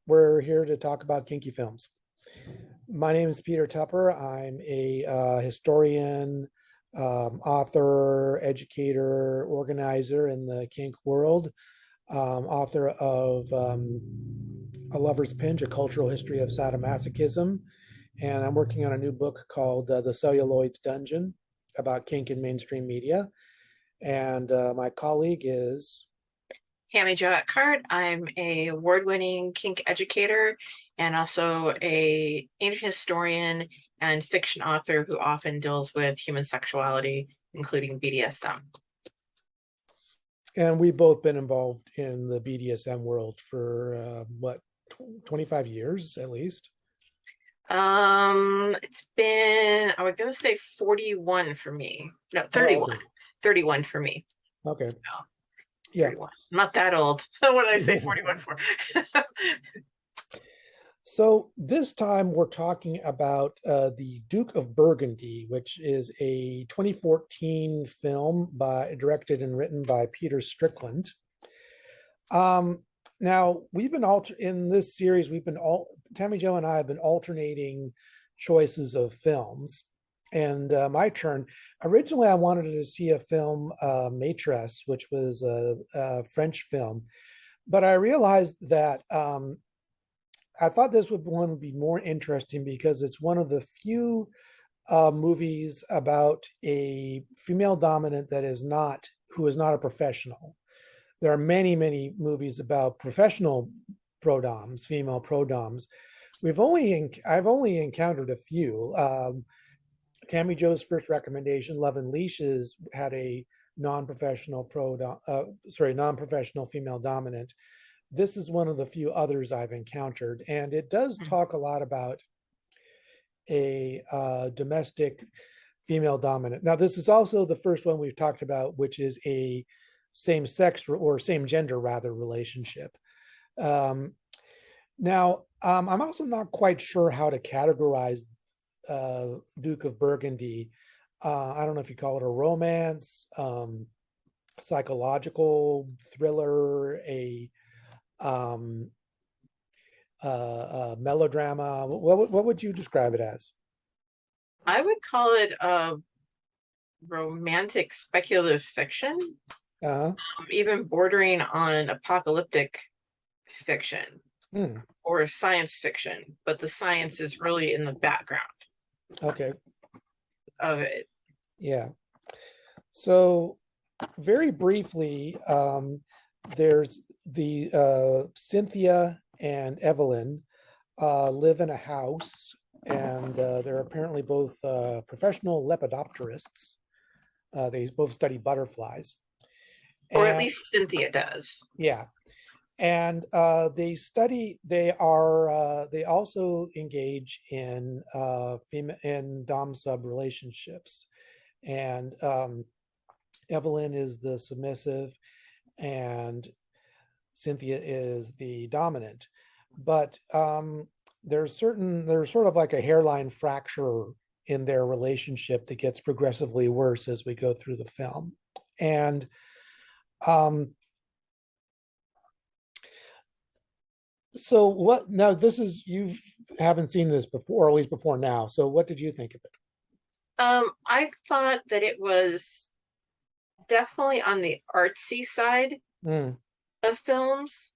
We're here to talk about kinky films. My name is Peter Tupper. I'm a historian, author, educator, organizer in the kink world, author of A Lover's Pinch, A Cultural History of Sadomasochism. And I'm working on a new book called The Celluloid Dungeon about kink in mainstream media. And my colleague is TammyJo Eckhart. I'm a award-winning kink educator and also a ancient historian and fiction author who often deals with human sexuality, including BDSM. And we've both been involved in the BDSM world for 25 years at least. It's been, I was gonna say 41 for me. No, 31. Oh, okay. 31 for me. Okay. So, Yeah. 31. I'm not that old. What did I say 41 for? So this time we're talking about the Duke of Burgundy, which is a 2014 film directed and written by Peter Strickland. Now we've been in this series. Tammy Jo and I have been alternating choices of films. And my turn. Originally, I wanted to see a film, Maîtresse, which was a French film, but I realized that I thought this one would be more interesting because it's one of the few movies about a female dominant who is not a professional. There are many, many movies about professional prodoms, female prodoms. I've only encountered a few. Tammy Jo's first recommendation, Love and Leashes, had a non-professional non-professional female dominant. This is one of the few others I've encountered, and it does talk a lot about a domestic female dominant. Now, this is also the first one we've talked about, which is a same-sex or same-gender rather relationship. Now, I'm also not quite sure how to categorize Duke of Burgundy. I don't know if you call it a romance, psychological thriller, a melodrama. What would you describe it as? I would call it a romantic speculative fiction, even bordering on apocalyptic fiction or science fiction, but the science is really in the background. Okay. Of it. Yeah. So very briefly, there's the Cynthia and Evelyn live in a house, and they're apparently both professional lepidopterists. They both study butterflies. Or at least Cynthia does. Yeah. And they also engage in dom sub relationships, and Evelyn is the submissive and Cynthia is the dominant, but there's sort of like a hairline fracture in their relationship that gets progressively worse as we go through the film. And so what now, you haven't seen this before, or at least before now, so what did you think of it? I thought that it was definitely on the artsy side of films,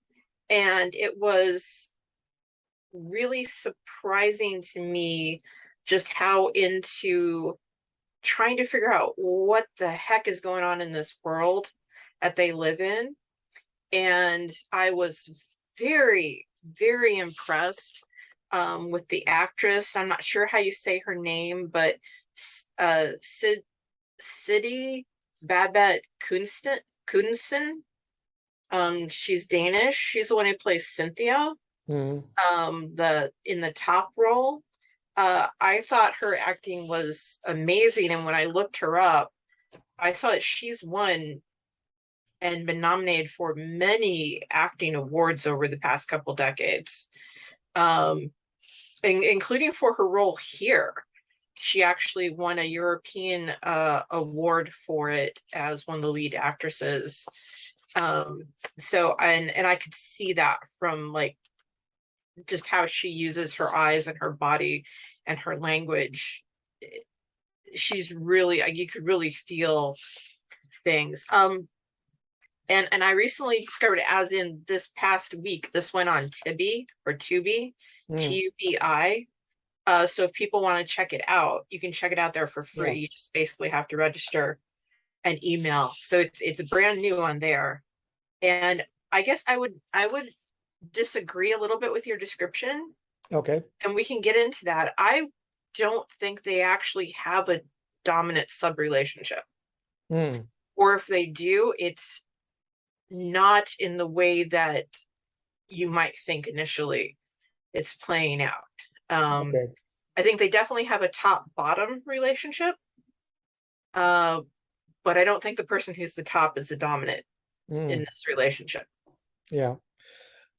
and it was really surprising to me just how into trying to figure out what the heck is going on in this world that they live in. And I was very, very impressed with the actress. I'm not sure how you say her name, but Siddy Babette Knudsen. She's Danish. She's the one who plays Cynthia. In the top role. I thought her acting was amazing, and when I looked her up, I saw that she's won and been nominated for many acting awards over the past couple decades, including for her role here. She actually won a European award for it as one of the lead actresses. So, and I could see that from like just how she uses her eyes and her body and her language. She's really, you could really feel things. And I recently discovered, as in this past week, this went on Tubi or Tubi, Tubi. So if people want to check it out, you can check it out there for free. Yeah. You just basically have to register an email. So it's brand new on there. And I guess I would disagree a little bit with your description. Okay. And we can get into that. I don't think they actually have a dominant sub relationship. Or if they do, it's not in the way that you might think initially it's playing out. Okay. I think they definitely have a top bottom relationship. But I don't think the person who's the top is the dominant in this relationship. Yeah.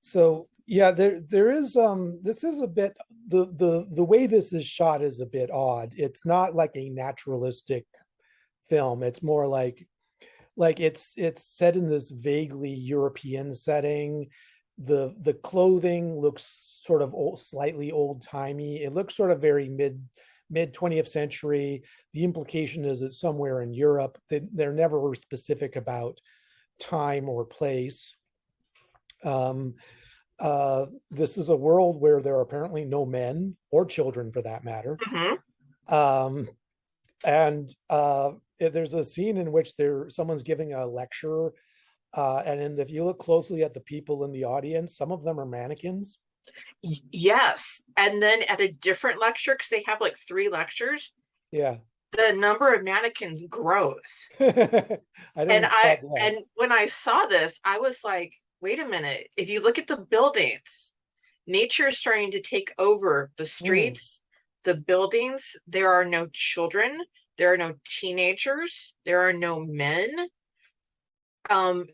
So yeah, there is this is a bit, the way this is shot is a bit odd. It's not like a naturalistic film. It's more like it's set in this vaguely European setting. The clothing looks sort of old, slightly old-timey. It looks sort of very mid 20th century. The implication is it's somewhere in Europe. They're never specific about time or place. This is a world where there are apparently no men or children, for that matter. And there's a scene in which someone's giving a lecture, and if you look closely at the people in the audience, some of them are mannequins. Yes. And then at a different lecture, because they have like 3 lectures, yeah, the number of mannequins grows. I don't and when I saw this, I was like, wait a minute, if you look at the buildings, nature is starting to take over the streets, the buildings. There are no children, there are no teenagers, there are no men.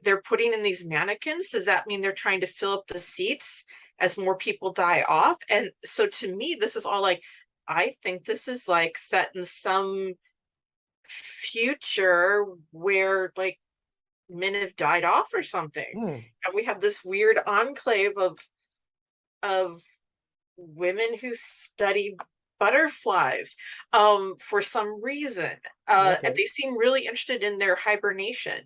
They're putting in these mannequins. Does that mean they're trying to fill up the seats as more people die off? And so to me, this is all like, I think this is like set in some future where like men have died off or something, and we have this weird enclave of women who study butterflies for some reason, and they seem really interested in their hibernation.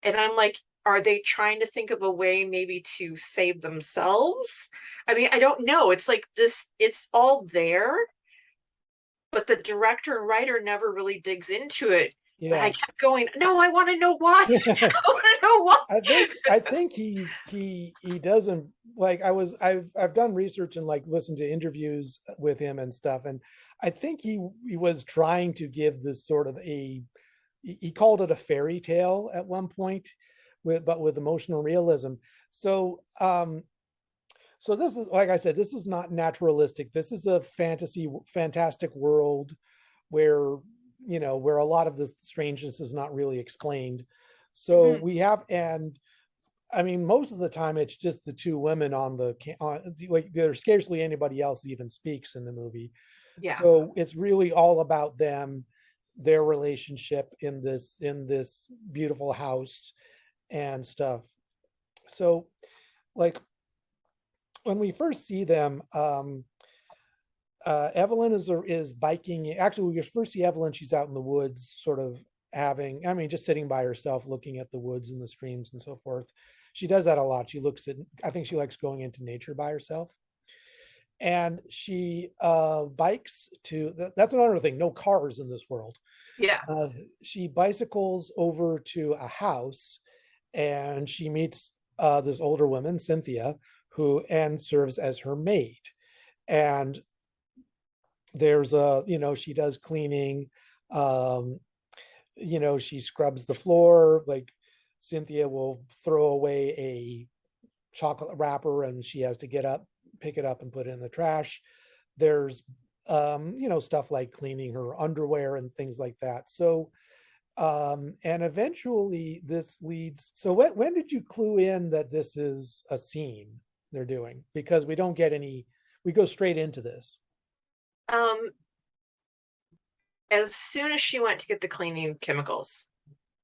And I'm like, are they trying to think of a way maybe to save themselves? I mean, I don't know. It's like this, it's all there, but the director and writer never really digs into it. Yeah. But I kept going, no, I want to know why. I want to know why. I think he doesn't like, I've done research and like listened to interviews with him and stuff, and I think he was trying to give this sort of he called it a fairy tale at one point, but with emotional realism. So so this is, like I said, this is not naturalistic. This is a fantastic world where, where a lot of the strangeness is not really explained. So we have, and I mean, most of the time it's just the 2 women like there's scarcely anybody else even speaks in the movie. Yeah. So it's really all about them, their relationship in this beautiful house and stuff. So like when we first see them, Evelyn is biking. Actually, we first see Evelyn, she's out in the woods, sort of just sitting by herself, looking at the woods and the streams and so forth. She does that a lot. I think she likes going into nature by herself. And she bikes that's another thing, no cars in this world. Yeah. She bicycles over to a house, and she meets this older woman, Cynthia, who serves as her maid. And there's she does cleaning, she scrubs the floor. Like Cynthia will throw away a chocolate wrapper and she has to get up, pick it up and put it in the trash. There's stuff like cleaning her underwear and things like that. So and eventually this leads, so when did you clue in that this is a scene they're doing? Because we don't get we go straight into this. As soon as she went to get the cleaning chemicals,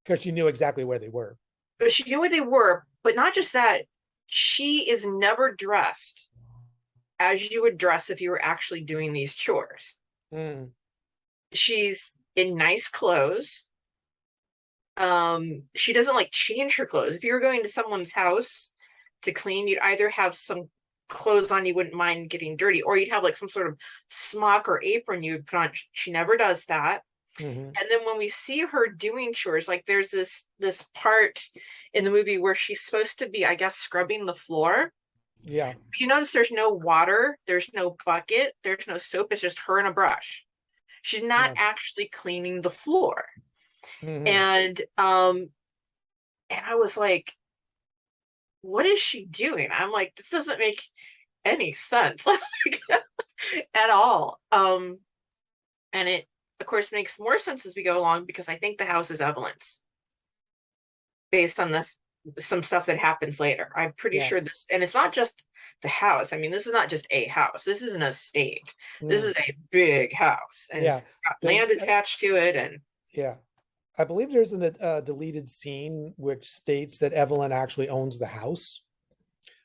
because she knew exactly where they were. But she knew where they were, but not just that, she is never dressed as you would dress if you were actually doing these chores. Mm. She's in nice clothes. She doesn't like change her clothes. If you were going to someone's house to clean, you'd either have some clothes on you wouldn't mind getting dirty, or you'd have like some sort of smock or apron you would put on. She never does that. Mm-hmm. And then when we see her doing chores, like there's this part in the movie where she's supposed to be, I guess, scrubbing the floor. Yeah. You notice there's no water, there's no bucket, there's no soap, it's just her and a brush. She's not Yeah. actually cleaning the floor. Mm-hmm. And I was like, what is she doing? I'm like, this doesn't make any sense like, at all. And it of course makes more sense as we go along, because I think the house is Evelyn's based on the some stuff that happens later. I'm pretty Yeah. sure this, and it's not just the house. I mean, this is not just a house. This is an estate. This Mm. is a big house, and Yeah. it's got There's land attached to it. And yeah. I believe there's a deleted scene which states that Evelyn actually owns the house.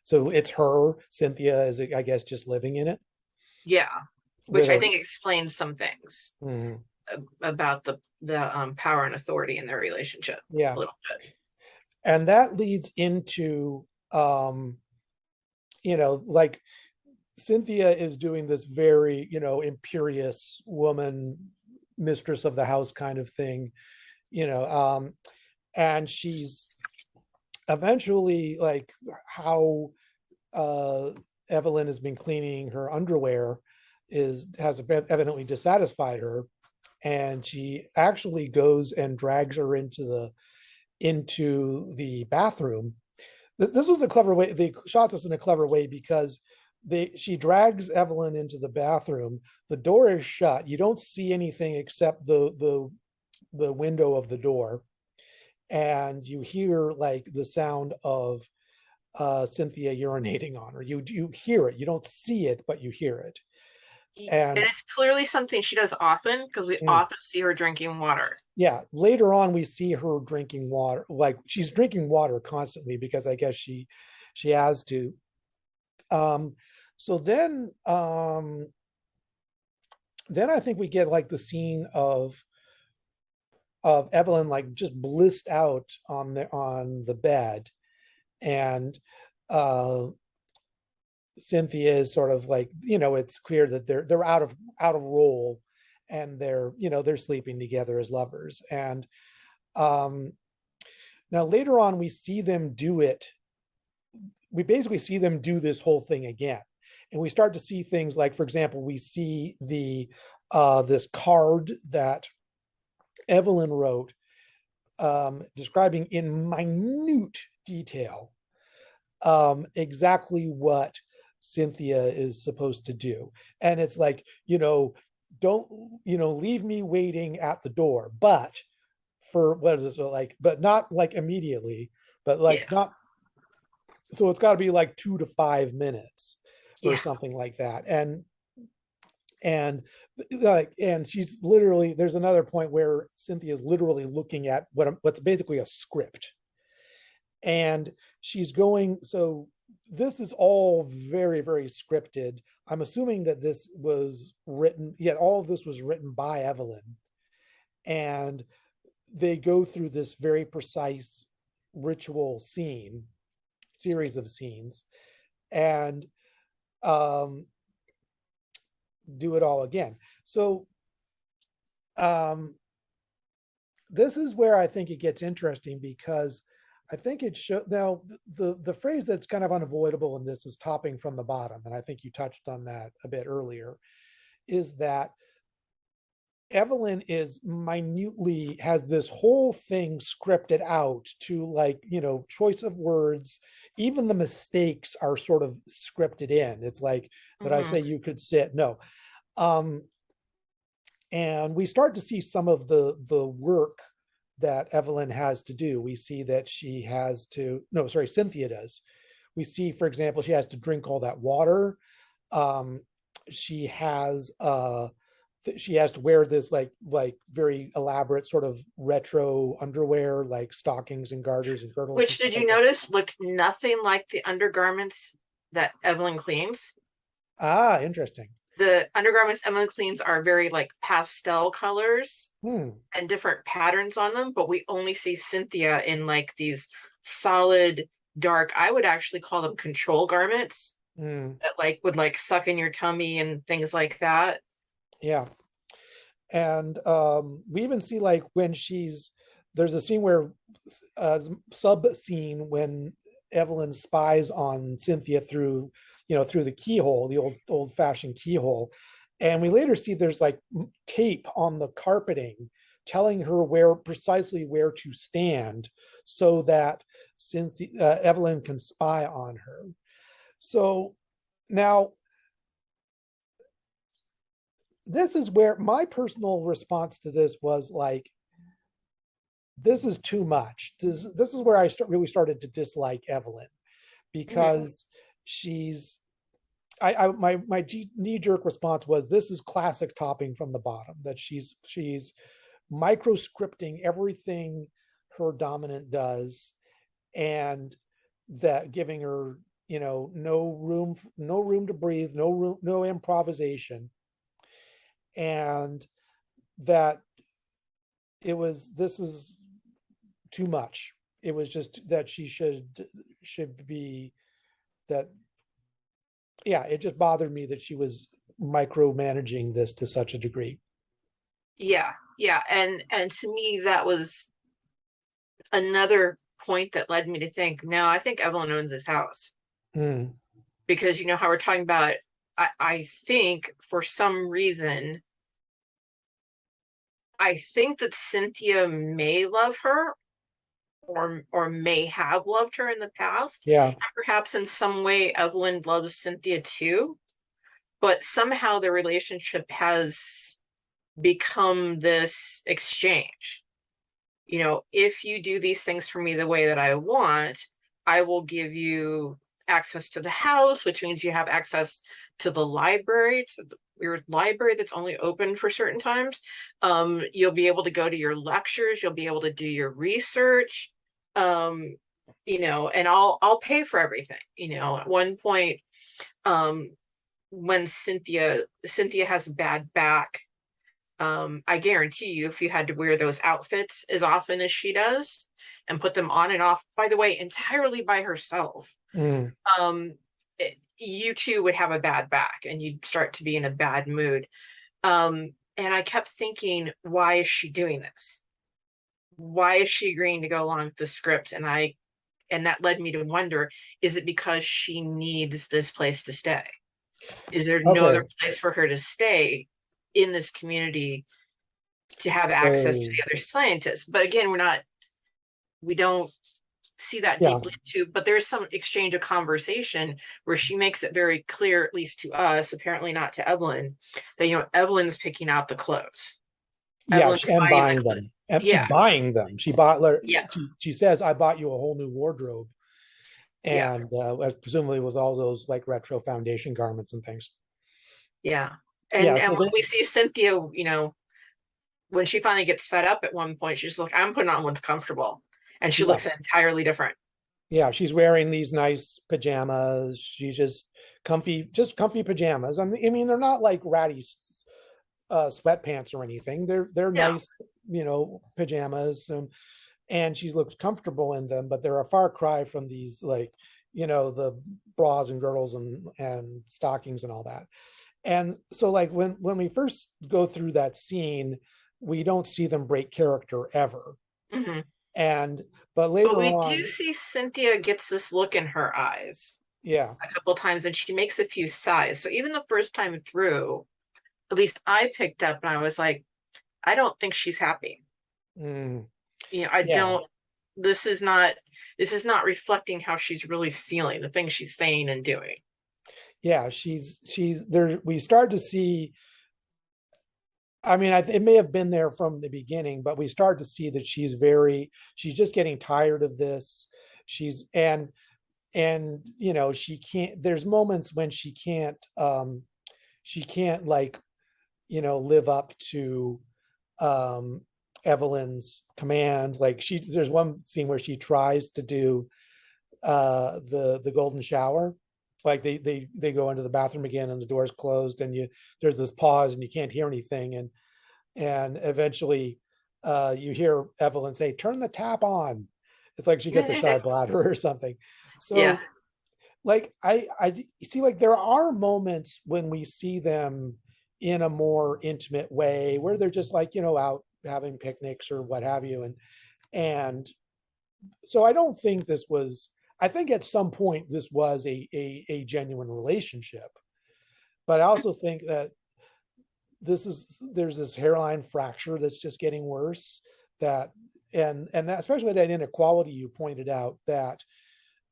So it's her. Cynthia is, I guess, just living in it yeah, which with I her. think explains some things Mhm. about the power and authority in their relationship Yeah. a little bit. And that leads into, like Cynthia is doing this very, imperious woman, mistress of the house kind of thing, you know, and she's eventually like how uh, Evelyn has been cleaning her underwear has evidently dissatisfied her, and she actually goes and drags her into the bathroom. This was a clever way. They shot this in a clever way because she drags Evelyn into the bathroom. The door is shut. You don't see anything except the window of the door, and you hear like the sound of Cynthia urinating on her. You hear it. You don't see it, but you hear it. And And it's clearly something she does often, because we mm, often see her drinking water. yeah, later on we see her drinking water. Like she's drinking water constantly because I guess she has to. Um, so then I think we get like the scene of Evelyn like just blissed out on the bed, and uh Cynthia is sort of like, it's clear that they're out of role, and they're sleeping together as lovers. And um now later on we see them do it. We basically see them do this whole thing again. And we start to see things like, for example, we see the this card that Evelyn wrote, describing in minute detail exactly what Cynthia is supposed to do. And it's like, don't, leave me waiting at the door, but for what is it, so like, but not like immediately, but Yeah. like not, so it's got to be like 2 to 5 minutes or Yeah. something like that. And like, and she's literally, there's another point where Cynthia is literally looking at what's basically a script, and she's going, so this is all very, very scripted. I'm assuming that this was written, yeah, all of this was written by Evelyn, and they go through this very precise ritual series of scenes, and um do it all again. So um this is where I think it gets interesting, because I think it should now, the phrase that's kind of unavoidable in this is topping from the bottom, and I think you touched on that a bit earlier, is that Evelyn is minutely has this whole thing scripted out to, like, choice of words, even the mistakes are sort of scripted in. It's like, that I Mm-hmm. say you could sit, no. um and we start to see some of the work that Evelyn has to do. We see that she has to, no, sorry, Cynthia does. We see, for example, she has to drink all that water. Um, she has she has to wear this like very elaborate sort of retro underwear, like stockings and garters and girdles and Which, stuff did you like that. notice, looked nothing like the undergarments that Evelyn cleans? Ah, interesting. The undergarments Evelyn cleans are very like pastel colors Hmm. and different patterns on them, but we only see Cynthia in like these solid dark, I would actually call them control garments Hmm. that like would like suck in your tummy and things like that. Yeah. And we even see like when there's a scene where sub scene when Evelyn spies on Cynthia through, through the keyhole, the old fashioned keyhole. And we later see there's like tape on the carpeting telling her precisely where to stand so that since Evelyn can spy on her. So now this is where my personal response to this was like, this is too much. This is where I really started to dislike Evelyn Mhm. because she's my knee jerk response was this is classic topping from the bottom, that she's micro scripting everything her dominant does, and that giving her no room to breathe, no improvisation, and that this is too much. It was just that she should be that. Yeah, it just bothered me that she was micromanaging this to such a degree. Yeah, yeah. And to me that was another point that led me to think, no, I think Evelyn owns this house. Mm, Because you know how we're talking about, I think for some reason, I think that Cynthia may love her or may have loved her in the past. yeah, And perhaps in some way Evelyn loves Cynthia too. But somehow the relationship has become this exchange. You know, if you do these things for me the way that I want, I will give you access to the house, which means you have access to the library, to your library that's only open for certain times. You'll be able to go to your lectures, you'll be able to do your research, um, and I'll pay for everything. At one point, um, when Cynthia has a bad back, I guarantee you, if you had to wear those outfits as often as she does and put them on and off, by the way, entirely by herself, mm, you too would have a bad back and you'd start to be in a bad mood. And I kept thinking, why is she doing this? Why is she agreeing to go along with the script? And that led me to wonder, is it because she needs this place to stay? Is there no other okay. place for her to stay in this community to have access to So the other scientists? But again, we don't see that yeah, deeply into, but there's some exchange of conversation where she makes it very clear, at least to us, apparently not to Evelyn, that Evelyn's picking out the clothes. yeah, Evelyn's and buying the buying clothes. them, and she's Yeah, buying them. She bought. yeah, She says, "I bought you a whole new wardrobe," yeah, and presumably with all those like retro foundation garments and things. yeah. Yeah. And So when we there's see Cynthia, when she finally gets fed up at one point, she's like, I'm putting on what's comfortable. And she yeah, looks entirely different. yeah. She's wearing these nice pajamas. She's just comfy pajamas. I mean, they're not like ratty sweatpants or anything. They're Yeah. nice, pajamas, and she looks comfortable in them. But they're a far cry from these like, the bras and girdles and stockings and all that. And so like when we first go through that scene, we don't see them break character ever. Mm-hmm. And but But later we do on, see Cynthia gets this look in her eyes yeah, a couple times and she makes a few sighs. So even the first time through, at least I picked up and I was like, I don't think she's happy. mm, I yeah, don't, this is not reflecting how she's really feeling, the things she's saying and doing. yeah. She's there. We start to see. I mean, it may have been there from the beginning, but we start to see that she's just getting tired of this. She's and she can't. There's moments when she can't like live up to um Evelyn's commands. Like there's one scene where she tries to do the golden shower, like they go into the bathroom again and the door's closed, and there's this pause and you can't hear anything, and eventually you hear Evelyn say, "Turn the tap on." It's like she gets a shy bladder or something. Yeah. So like I see, like there are moments when we see them in a more intimate way where they're just like, out having picnics or what have you. And so I don't think this was, I think at some point this was a genuine relationship. But I also think that there's this hairline fracture that's just getting worse, that and that, especially that inequality you pointed out, that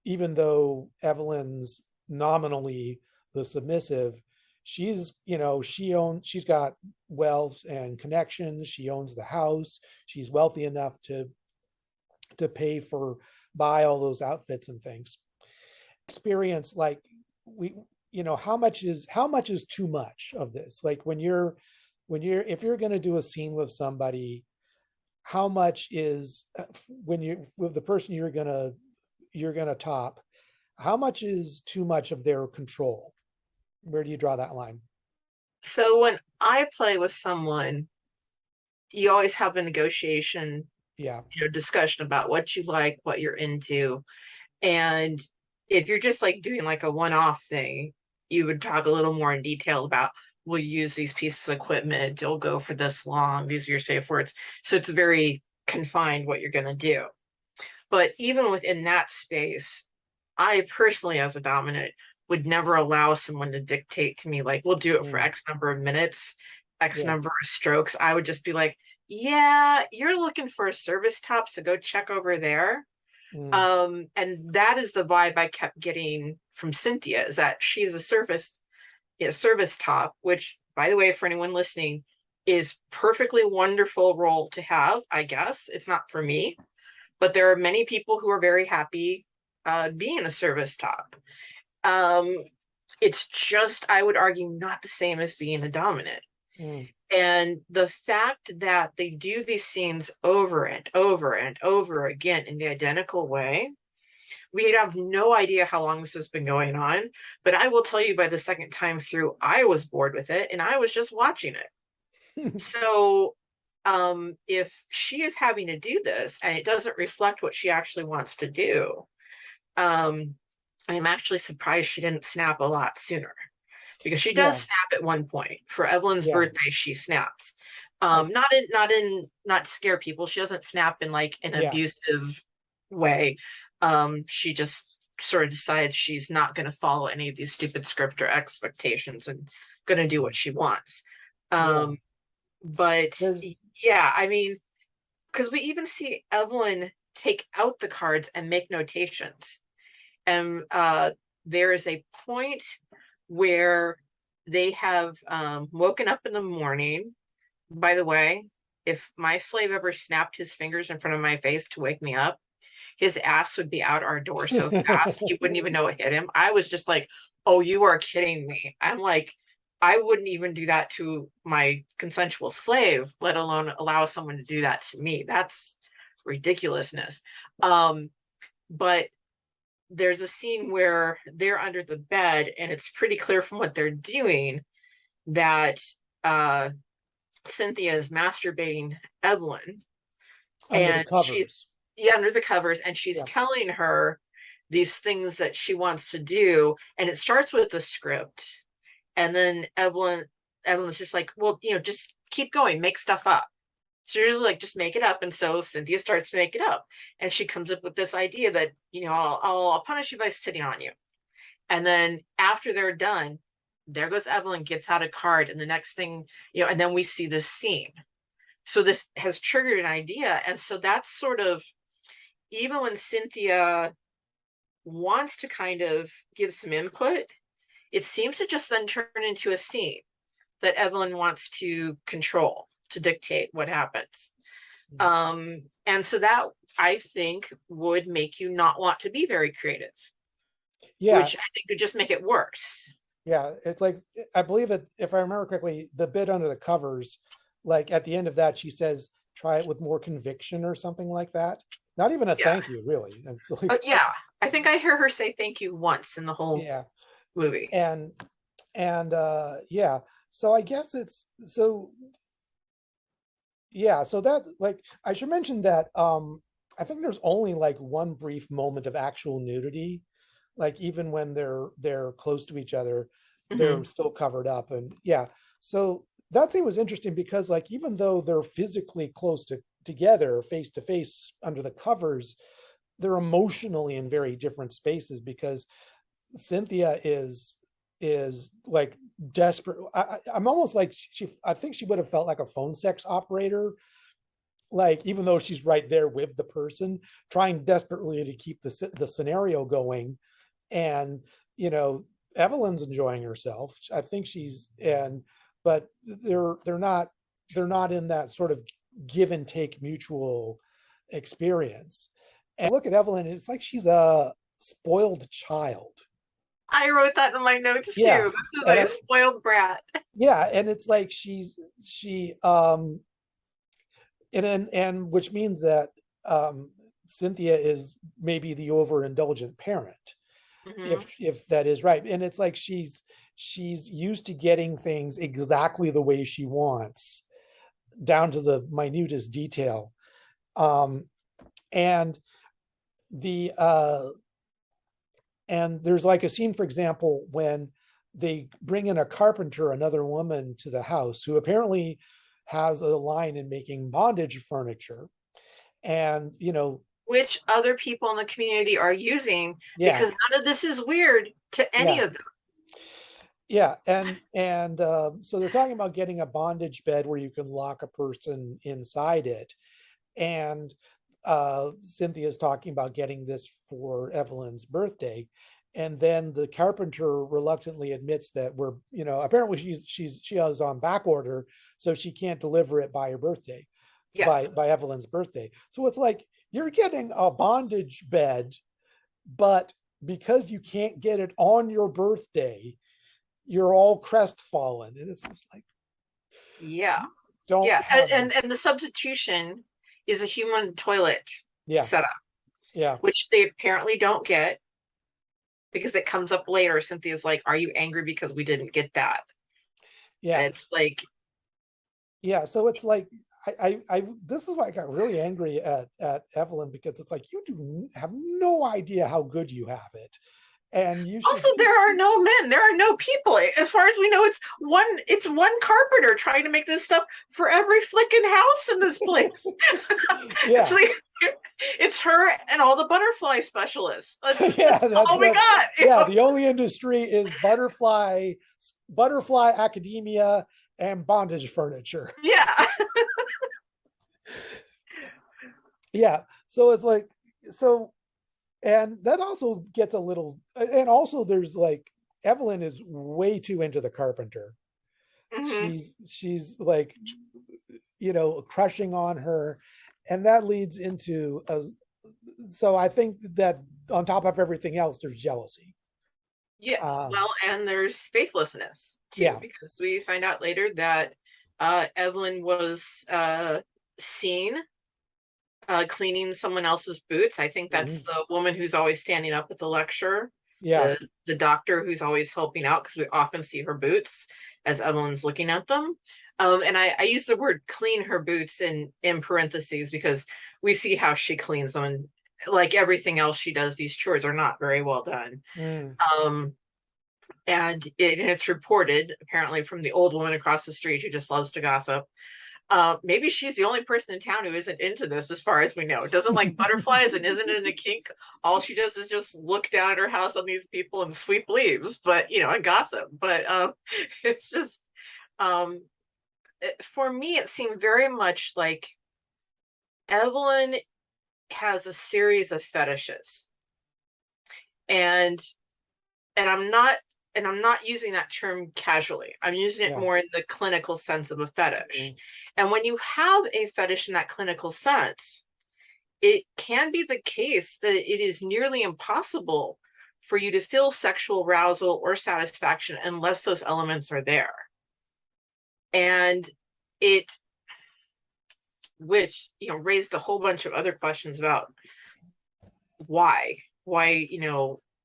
even though Evelyn's nominally the submissive, she's, she's got wealth and connections, she owns the house, she's wealthy enough to pay for, buy all those outfits and things. Experience, like, we, how much is too much of this? Like if you're going to do a scene with somebody, how much is, when you with the person you're gonna top, how much is too much of their control? Where do you draw that line? So when I play with someone, you always have a negotiation, Yeah. discussion about what you like, what you're into. And if you're just like doing like a one-off thing, you would talk a little more in detail about, we'll use these pieces of equipment, it'll go for this long, these are your safe words. So it's very confined what you're going to do. But even within that space, I personally, as a dominant, would never allow someone to dictate to me, like, we'll do it for X number of minutes, X Yeah. number of strokes. I would just be like, yeah, you're looking for a service top, so go check over there. Mm. And that is the vibe I kept getting from Cynthia, is that she's a service top, which, by the way, for anyone listening, is perfectly wonderful role to have. I guess it's not for me, but there are many people who are very happy being a service top. It's just, I would argue, not the same as being a dominant. Mm. And the fact that they do these scenes over and over and over again in the identical way, we have no idea how long this has been going on. But I will tell you, by the second time through, I was bored with it and I was just watching it. So if she is having to do this and it doesn't reflect what she actually wants to do, I'm actually surprised she didn't snap a lot sooner, because she does Yeah. snap at one point. For Evelyn's Yeah. birthday, she snaps. I, Not to scare people. She doesn't snap in like an yeah. abusive way. She just sort of decides she's not going to follow any of these stupid script or expectations and going to do what she wants. Yeah. But There's, yeah, I mean, because we even see Evelyn take out the cards and make notations. And there is a point where they have woken up in the morning. By the way, if my slave ever snapped his fingers in front of my face to wake me up, his ass would be out our door so fast he wouldn't even know it hit him. I was just like, oh, you are kidding me. I'm like, I wouldn't even do that to my consensual slave, let alone allow someone to do that to me. That's ridiculousness. But there's a scene where they're under the bed and it's pretty clear from what they're doing that Cynthia is masturbating Evelyn. under the And she's, covers. yeah, under the covers, and she's Yeah. telling her these things that she wants to do. And it starts with the script. And then Evelyn's just like, well, just keep going, make stuff up. So you're just like, just make it up. And so Cynthia starts to make it up. And she comes up with this idea that, I'll punish you by sitting on you. And then after they're done, there goes Evelyn, gets out a card. And the next thing, and then we see this scene. So this has triggered an idea. And so that's sort of, even when Cynthia wants to kind of give some input, it seems to just then turn into a scene that Evelyn wants to control, to dictate what happens. And so that, I think, would make you not want to be very creative. Yeah. Which I think could just make it worse. Yeah. It's like, I believe it, if I remember correctly, the bit under the covers, like at the end of that, she says, try it with more conviction or something like that. Not even a thank you, really. It's like, yeah, I think I hear her say thank you once in the whole. yeah. movie. And yeah, so I guess it's so yeah, so that, like, I should mention that I think there's only like one brief moment of actual nudity. Like even when they're close to each other, they're Mm-hmm. still covered up. And yeah, so that thing was interesting because like even though they're physically close together, face to face under the covers, they're emotionally in very different spaces because Cynthia is like desperate. I'm almost like I think she would have felt like a phone sex operator, like even though she's right there with the person, trying desperately to keep the scenario going. And you know, Evelyn's enjoying herself. I think she's, and but they're not in that sort of give and take mutual experience. And look at Evelyn, it's like she's a spoiled child. I wrote that in my notes Yeah. too. This is And a spoiled brat. yeah, and it's like she and which means that Cynthia is maybe the overindulgent parent, Mm-hmm. if that is right. And it's like she's used to getting things exactly the way she wants, down to the minutest detail. Um, and the and there's like a scene, for example, when they bring in a carpenter, another woman, to the house who apparently has a line in making bondage furniture. And you know, Which other people in the community are using, yeah, because none of this is weird to any yeah, of them. yeah. And so they're talking about getting a bondage bed where you can lock a person inside it. And Cynthia's talking about getting this for Evelyn's birthday. And then the carpenter reluctantly admits that we're, you know, apparently she is on back order, so she can't deliver it by her birthday, Yeah. by Evelyn's birthday. So it's like you're getting a bondage bed, but because you can't get it on your birthday, you're all crestfallen. And it's just like, Yeah. don't Yeah. have And this. the substitution is a human toilet Yeah, setup, yeah, which they apparently don't get because it comes up later. Cynthia's like, "Are you angry because we didn't get that?" yeah. It's like, Yeah, so it's like this is why I got really angry at Evelyn, because it's like you have no idea how good you have it, and you should also, there are no men, there are no people. As far as we know, it's one carpenter trying to make this stuff for every flicking house in this place. It's yeah. like it's her and all the butterfly specialists. Yeah, That's all we got. yeah, the only industry is butterfly academia and bondage furniture. Yeah. Yeah, so it's like, so, and that also gets a little, and also there's like Evelyn is way too into the carpenter. Mm-hmm. She's like, you know, crushing on her, and that leads into a, so I think that on top of everything else there's jealousy. Yeah. um Well, and there's faithlessness too, yeah. because we find out later that Evelyn was seen cleaning someone else's boots. I think that's Mhm. the woman who's always standing up at the lecture, Yeah, the doctor who's always helping out, because we often see her boots as Evelyn's looking at them. And I use the word clean her boots in parentheses because we see how she cleans them, and like everything else she does, these chores are not very well done. mm. Um, and it's reported apparently from the old woman across the street who just loves to gossip. Maybe she's the only person in town who isn't into this, as far as we know. Doesn't like butterflies and isn't in a kink. All she does is just look down at her house on these people and sweep leaves, but and gossip. But it's just um, for me, it seemed very much like Evelyn has a series of fetishes, and and I'm not using that term casually. I'm using it Yeah. more in the clinical sense of a fetish. Mhm. And when you have a fetish in that clinical sense, it can be the case that it is nearly impossible for you to feel sexual arousal or satisfaction unless those elements are there. And it, which, raised a whole bunch of other questions about why,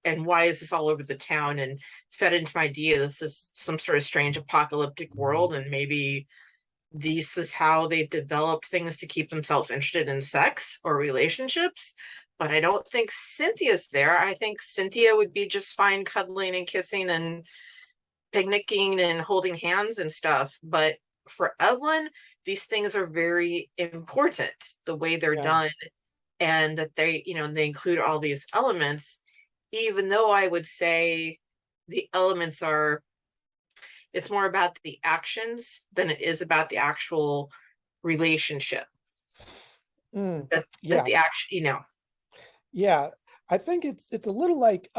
and why is this all over the town, and fed into my idea this is some sort of strange apocalyptic world, and maybe this is how they've developed things to keep themselves interested in sex or relationships. But I don't think Cynthia's there. I think Cynthia would be just fine cuddling and kissing and picnicking and holding hands and stuff. But for Evelyn, these things are very important, the way they're done, and that they, they include all these elements, even though I would say the elements are, it's more about the actions than it is about the actual relationship. That the action, Yeah, I think it's a little like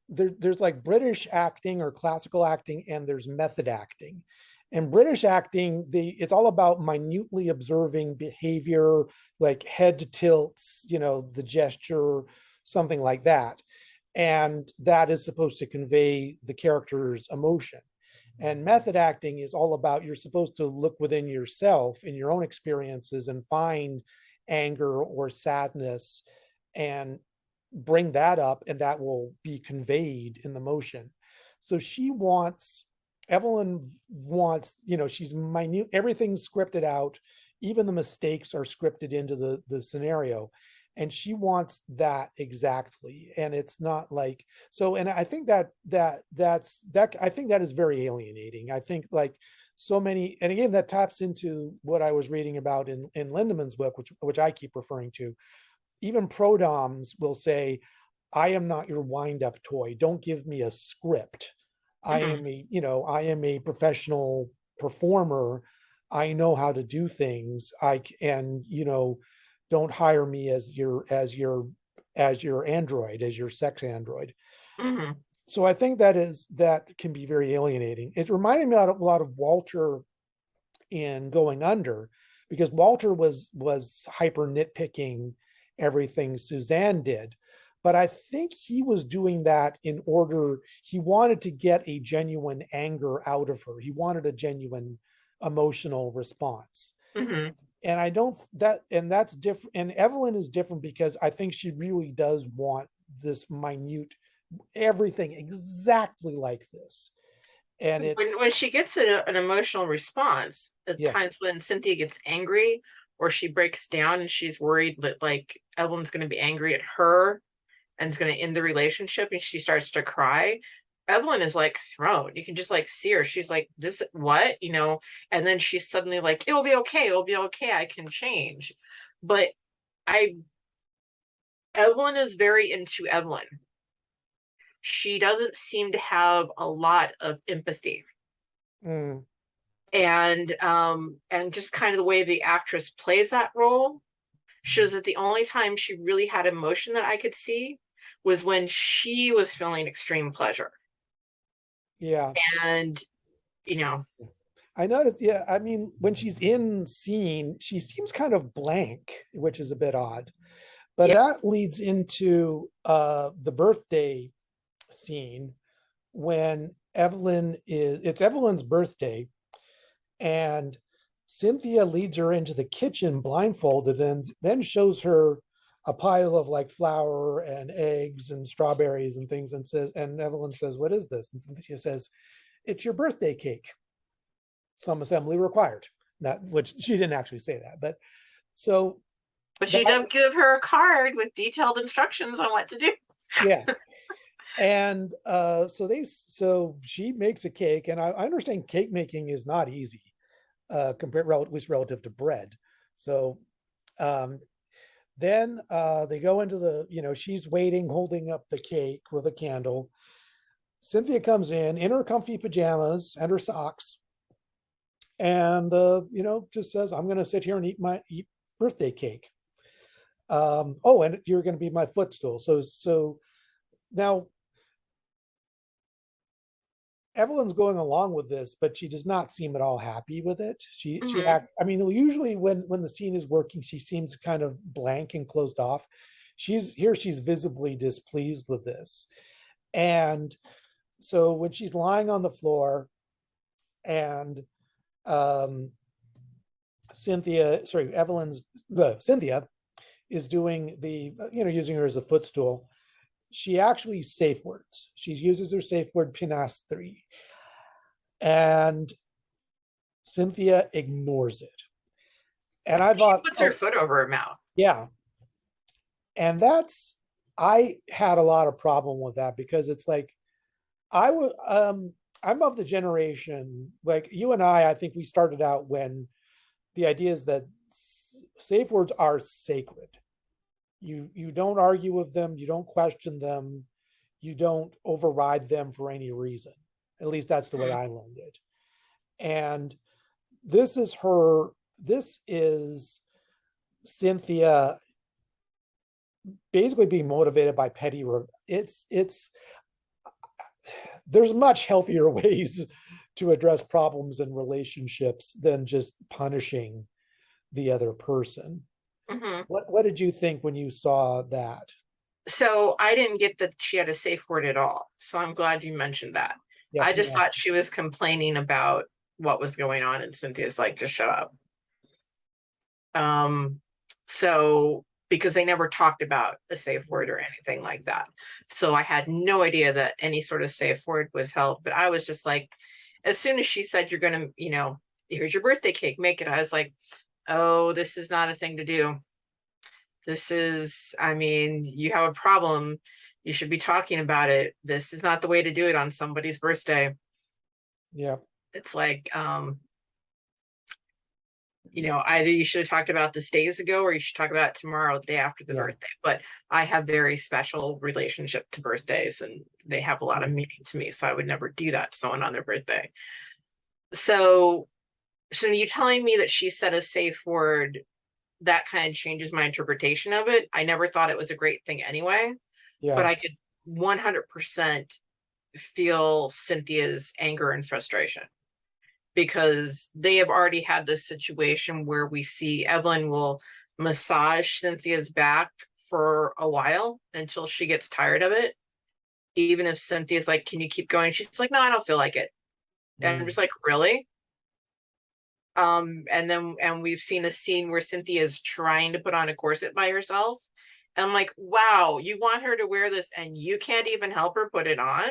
there's like British acting or classical acting, and there's method acting. And British acting, it's all about minutely observing behavior, like head tilts, the gesture, something like that. And that is supposed to convey the character's emotion. And method acting is all about, you're supposed to look within yourself in your own experiences and find anger or sadness and bring that up, and that will be conveyed in the motion. So Evelyn wants, she's minute, everything's scripted out, even the mistakes are scripted into the scenario, and she wants that exactly. And it's not like, so, and I think that I think that is very alienating. I think like so many, and again, that taps into what I was reading about in Lindemann's book, which I keep referring to. Even pro-doms will say, I am not your wind-up toy. Don't give me a script. I am a professional performer. I know how to do things. Don't hire me as your android, as your sex android. So I think that can be very alienating. It reminded me a lot of Walter in Going Under, because Walter was hyper nitpicking everything Suzanne did. But I think he was doing that he wanted to get a genuine anger out of her. He wanted a genuine emotional response. And that's different. And Evelyn is different because I think she really does want this minute, everything exactly like this. And it's when she gets an emotional response, at times when Cynthia gets angry or she breaks down and she's worried that like Evelyn's going to be angry at her and it's going to end the relationship, and she starts to cry, Evelyn is like thrown. You can just like see her. She's like, this, what, and then she's suddenly like, it'll be okay. It'll be okay. I can change. But Evelyn is very into Evelyn. She doesn't seem to have a lot of empathy. And just kind of the way the actress plays that role shows that the only time she really had emotion that I could see was when she was feeling extreme pleasure. And I noticed, I mean, when she's in scene, she seems kind of blank, which is a bit odd. But that leads into the birthday scene when it's Evelyn's birthday, and Cynthia leads her into the kitchen blindfolded, and then shows her a pile of like flour and eggs and strawberries and things, and Evelyn says, "What is this?" And Cynthia says, "It's your birthday cake. Some assembly required." Which she didn't actually say that, but she does give her a card with detailed instructions on what to do. And so she makes a cake, and I understand cake making is not easy, at least relative to bread. So then they go into she's waiting, holding up the cake with a candle. Cynthia comes in her comfy pajamas and her socks, and just says, "I'm going to sit here and eat birthday cake. And you're going to be my footstool." So now Evelyn's going along with this, but she does not seem at all happy with it. She usually when the scene is working, she seems kind of blank and closed off. She's visibly displeased with this. And so when she's lying on the floor, and Cynthia is doing using her as a footstool, she actually safe words. She uses her safe word pinastri, and Cynthia ignores it. And I She thought, puts her oh, foot over her mouth. yeah. And that's, I had a lot of problem with that because it's like, I would, I'm of the generation, like you and I think we started out when the idea is that safe words are sacred. You don't argue with them, you don't question them, you don't override them for any reason. At least that's the way Mhm. I learned it. And this is her, this is Cynthia basically being motivated by petty. It's there's much healthier ways to address problems in relationships than just punishing the other person. Mhm. What did you think when you saw that? So I didn't get that she had a safe word at all. So I'm glad you mentioned that. Yeah, I just Pina. thought she was complaining about what was going on, and Cynthia's like, just shut up. So because they never talked about a safe word or anything like that. So I had no idea that any sort of safe word was held. But I was just like, as soon as she said, you're gonna, here's your birthday cake, make it, I was like, oh, this is not a thing to do. This is, I mean, you have a problem. You should be talking about it. This is not the way to do it on somebody's birthday. Yeah, It's like, either you should have talked about this days ago or you should talk about it tomorrow, the day after the yeah. birthday. But I have very special relationship to birthdays and they have a lot of meaning to me. So I would never do that to someone on their birthday. So, so you telling me that she said a safe word, that kind of changes my interpretation of it. I never thought it was a great thing anyway, but Yeah, I could 100% feel Cynthia's anger and frustration because they have already had this situation where we see Evelyn will massage Cynthia's back for a while until she gets tired of it. Even if Cynthia's like, can you keep going? She's like, no, I don't feel like it. And I'm just like, really? And we've seen a scene where Cynthia is trying to put on a corset by herself. And I'm like, wow, you want her to wear this and you can't even help her put it on?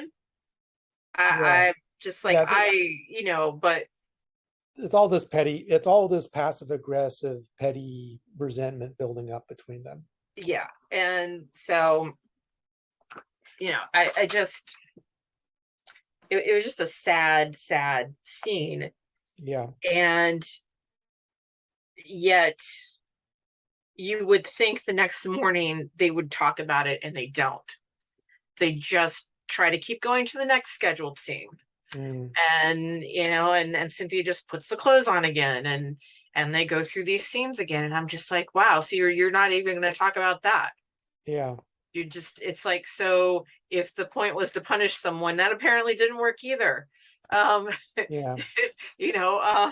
yeah, I'm just like, yeah. but It's all this petty. It's all this passive aggressive, petty resentment building up between them. yeah. And so, I just, it was just a sad, sad scene. Yeah, And yet you would think the next morning they would talk about it and they don't. They just try to keep going to the next scheduled scene. mm. And Cynthia just puts the clothes on again and they go through these scenes again. And I'm just like, wow, so you're not even going to talk about that. Yeah, It's like, so if the point was to punish someone, that apparently didn't work either. Um, yeah. you know, uh,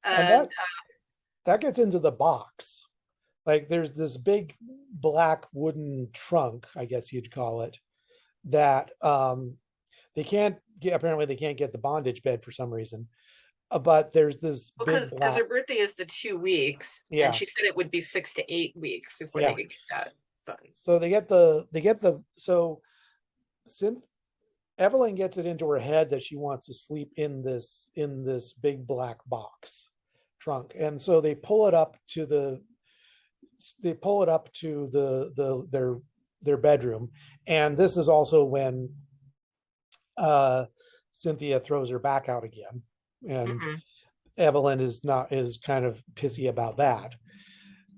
And and that gets into the box. Like there's this big black wooden trunk, I guess you'd call it, that they can't get, apparently they can't get the bondage bed for some reason. But there's this big because black, her birthday is the 2 weeks, and yeah, she said it would be 6 to 8 weeks before they yeah. could get that done. So so since Evelyn gets it into her head that she wants to sleep in this big black box trunk. And so they pull it up to their bedroom. And this is also when Cynthia throws her back out again. And Mm-hmm. Evelyn is kind of pissy about that.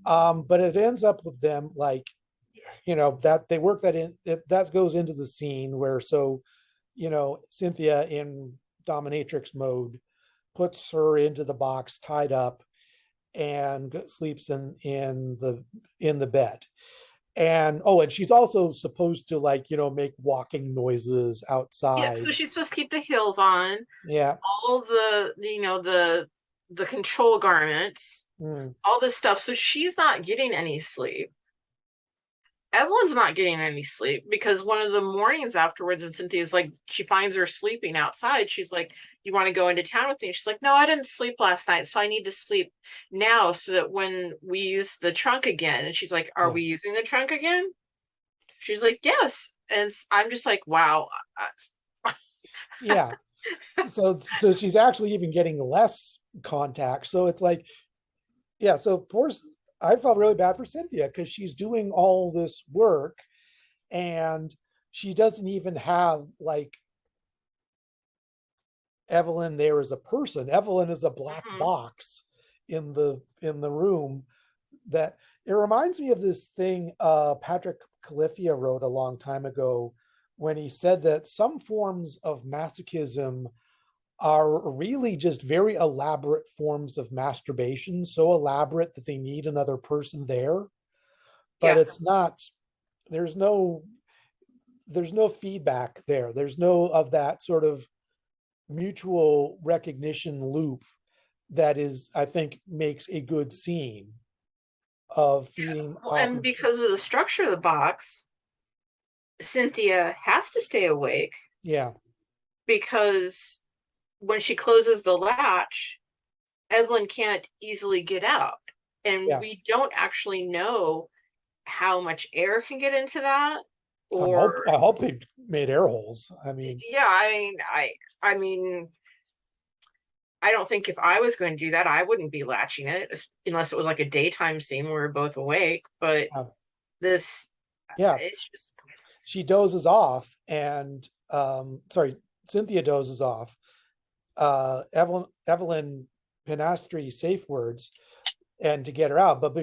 But it ends up with them like, that they work that in, that goes into the scene where, so, Cynthia in dominatrix mode puts her into the box tied up and sleeps in the bed. And and she's also supposed to, like, make walking noises Yeah, outside. so she's supposed to keep the heels on, Yeah. all the control garments, Mm. all this stuff. So she's not getting any sleep. Evelyn's not getting any sleep because one of the mornings afterwards, when Cynthia's like, she finds her sleeping outside. She's like, you want to go into town with me? She's like, no, I didn't sleep last night. So I need to sleep now so that when we use the trunk again. And she's like, are Yeah. we using the trunk again? She's like, yes. And I'm just like, wow. Yeah. So she's actually even getting less contact. So it's like, yeah. So poor, I felt really bad for Cynthia because she's doing all this work and she doesn't even have like Evelyn there as a person. Evelyn is a black Mhm. box in the room. That it reminds me of this thing Patrick Califia wrote a long time ago when he said that some forms of masochism are really just very elaborate forms of masturbation, so elaborate that they need another person there, but Yeah. it's not, there's no there's no feedback there. There's no of that sort of mutual recognition loop that is, I think, makes a good scene of feeding Well, off and of. because of the structure of the box, Cynthia has to stay awake Yeah, because when she closes the latch, Evelyn can't easily get out. And yeah. we don't actually know how much air can get into that. I Or hope they made air holes. I mean, yeah, I mean, I don't think if I was going to do that, I wouldn't be latching it unless it was like a daytime scene where we're both awake. But uh, this, yeah, it's just, she dozes off, and sorry, Cynthia dozes off. Evelyn Pinastri safe words, and to get her out, but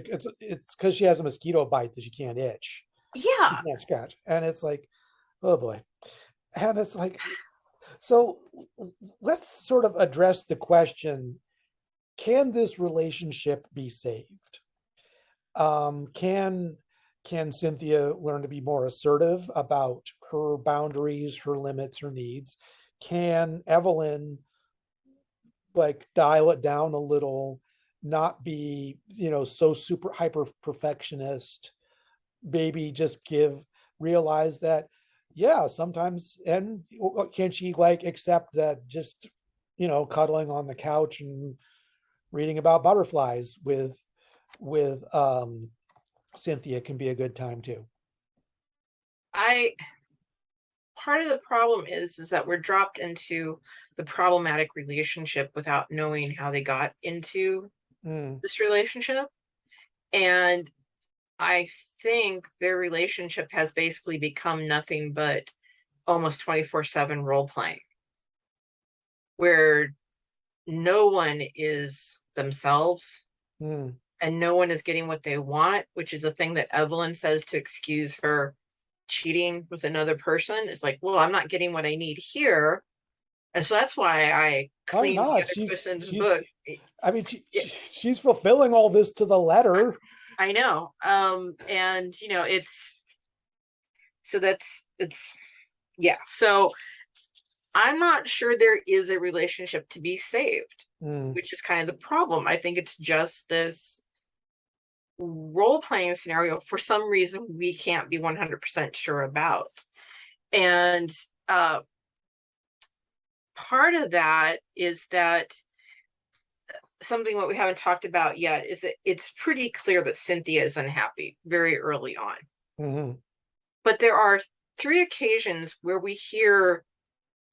it's because she has a mosquito bite that she can't itch, she yeah. can't scratch, and it's like, oh boy, and it's like, so let's sort of address the question: can this relationship be saved? Can Cynthia learn to be more assertive about her boundaries, her limits, her needs? Can Evelyn like dial it down a little, not be, so super hyper perfectionist, maybe just realize that, yeah, sometimes, and can she like accept that just, cuddling on the couch and reading about butterflies with Cynthia can be a good time too. I Part of the problem is that we're dropped into the problematic relationship without knowing how they got into Mm, this relationship. And I think their relationship has basically become nothing but almost 24/7 role playing, where no one is themselves mm. and no one is getting what they want, which is a thing that Evelyn says to excuse her cheating with another person. It's like, well, I'm not getting what I need here. And so that's why I Why cleaned the not? other person's She's book. I mean, she's fulfilling all this to the letter. I know. And it's so that's it's yeah. So I'm not sure there is a relationship to be saved, Mm, which is kind of the problem. I think it's just this role playing scenario for some reason we can't be 100% sure about. And uh, part of that is that something what we haven't talked about yet is that it's pretty clear that Cynthia is unhappy very early on. mhm. But there are three occasions where we hear,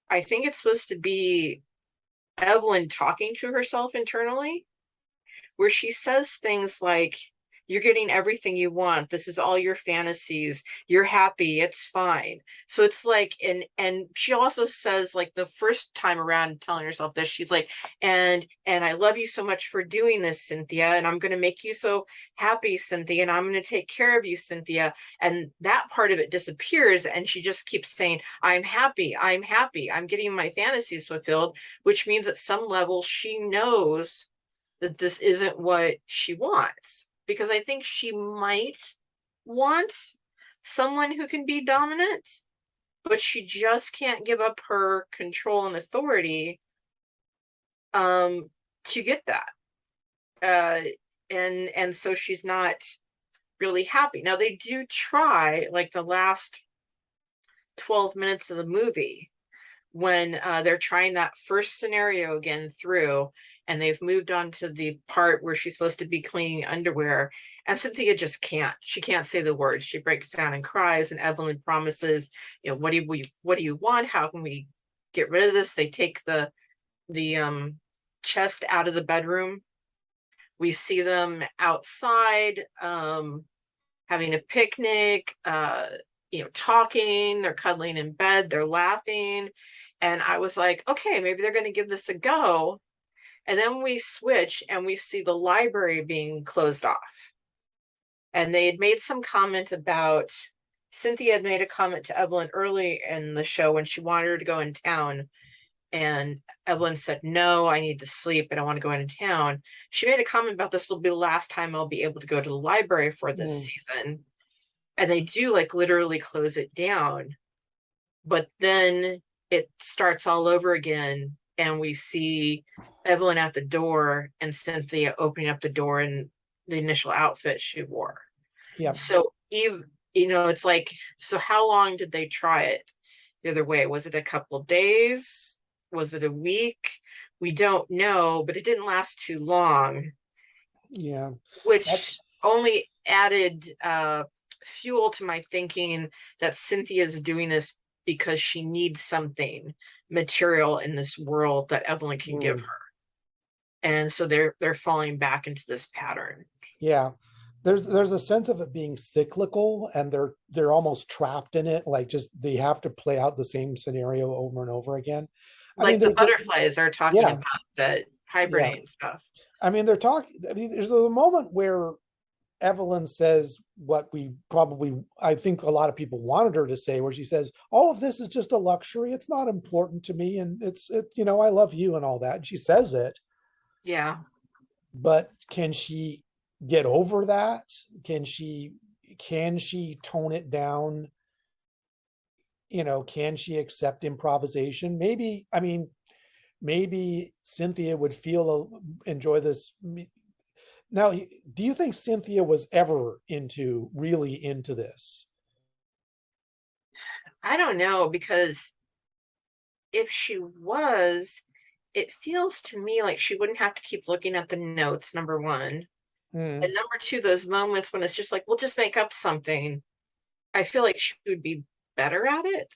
I think it's supposed to be Evelyn talking to herself internally, where she says things like, you're getting everything you want. This is all your fantasies. You're happy. It's fine. So it's like, and she also says, like, the first time around telling herself this, she's like, and I love you so much for doing this, Cynthia, and I'm going to make you so happy, Cynthia, and I'm going to take care of you, Cynthia. And that part of it disappears, and she just keeps saying, I'm happy. I'm happy. I'm getting my fantasies fulfilled, which means at some level she knows that this isn't what she wants, because I think she might want someone who can be dominant, but she just can't give up her control and authority um to get that. Uh and so she's not really happy. Now they do try, like the last 12 minutes of the movie, when they're trying that first scenario again through, and they've moved on to the part where she's supposed to be cleaning underwear, and Cynthia just can't. She can't say the words. She breaks down and cries, and Evelyn promises, what do you want? How can we get rid of this? They take the chest out of the bedroom. We see them outside, having a picnic, talking, they're cuddling in bed, they're laughing. And I was like, okay, maybe they're going to give this a go. And then we switch and we see the library being closed off. And they had made some comment about, Cynthia had made a comment to Evelyn early in the show when she wanted her to go in town. And Evelyn said, no, I need to sleep. I don't want to go into town. She made a comment about this will be the last time I'll be able to go to the library for this season. And they do like literally close it down. But then it starts all over again. And we see Evelyn at the door and Cynthia opening up the door in the initial outfit she wore. Yeah. So Eve, it's like, so how long did they try it the other way? Was it a couple days? Was it a week? We don't know, but it didn't last too long. Yeah. Which only added fuel to my thinking that Cynthia's doing this because she needs something material in this world that Evelyn can give her. And so they're falling back into this pattern. Yeah. There's a sense of it being cyclical, and they're almost trapped in it. Like, just they have to play out the same scenario over and over again. Like the butterflies are talking about that hibernating stuff. I mean, they're talking. I mean, there's a moment where Evelyn says what I think a lot of people wanted her to say, where she says, all of this is just a luxury. It's not important to me. And I love you and all that. And she says it. Yeah. But can she get over that? Can she tone it down? Can she accept improvisation? Maybe Cynthia would enjoy this. Now, do you think Cynthia was ever really into this? I don't know, because if she was, it feels to me like she wouldn't have to keep looking at the notes, number one. And number two, those moments when it's just like, we'll just make up something, I feel like she would be better at it.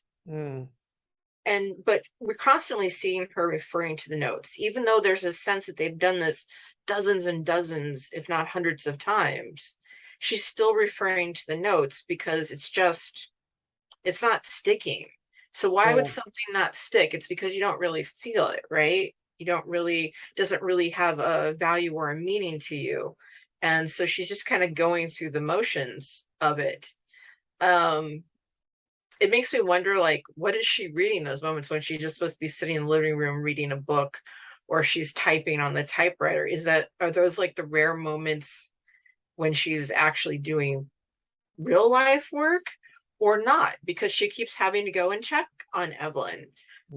But we're constantly seeing her referring to the notes, even though there's a sense that they've done this dozens and dozens, if not hundreds of times. She's still referring to the notes because it's not sticking. So why would something not stick? It's because you don't really feel it, right? Doesn't really have a value or a meaning to you. And so she's just kind of going through the motions of it. It makes me wonder, like, what is she reading those moments when she's just supposed to be sitting in the living room reading a book, or she's typing on the typewriter? Are those like the rare moments when she's actually doing real life work or not? Because she keeps having to go and check on Evelyn.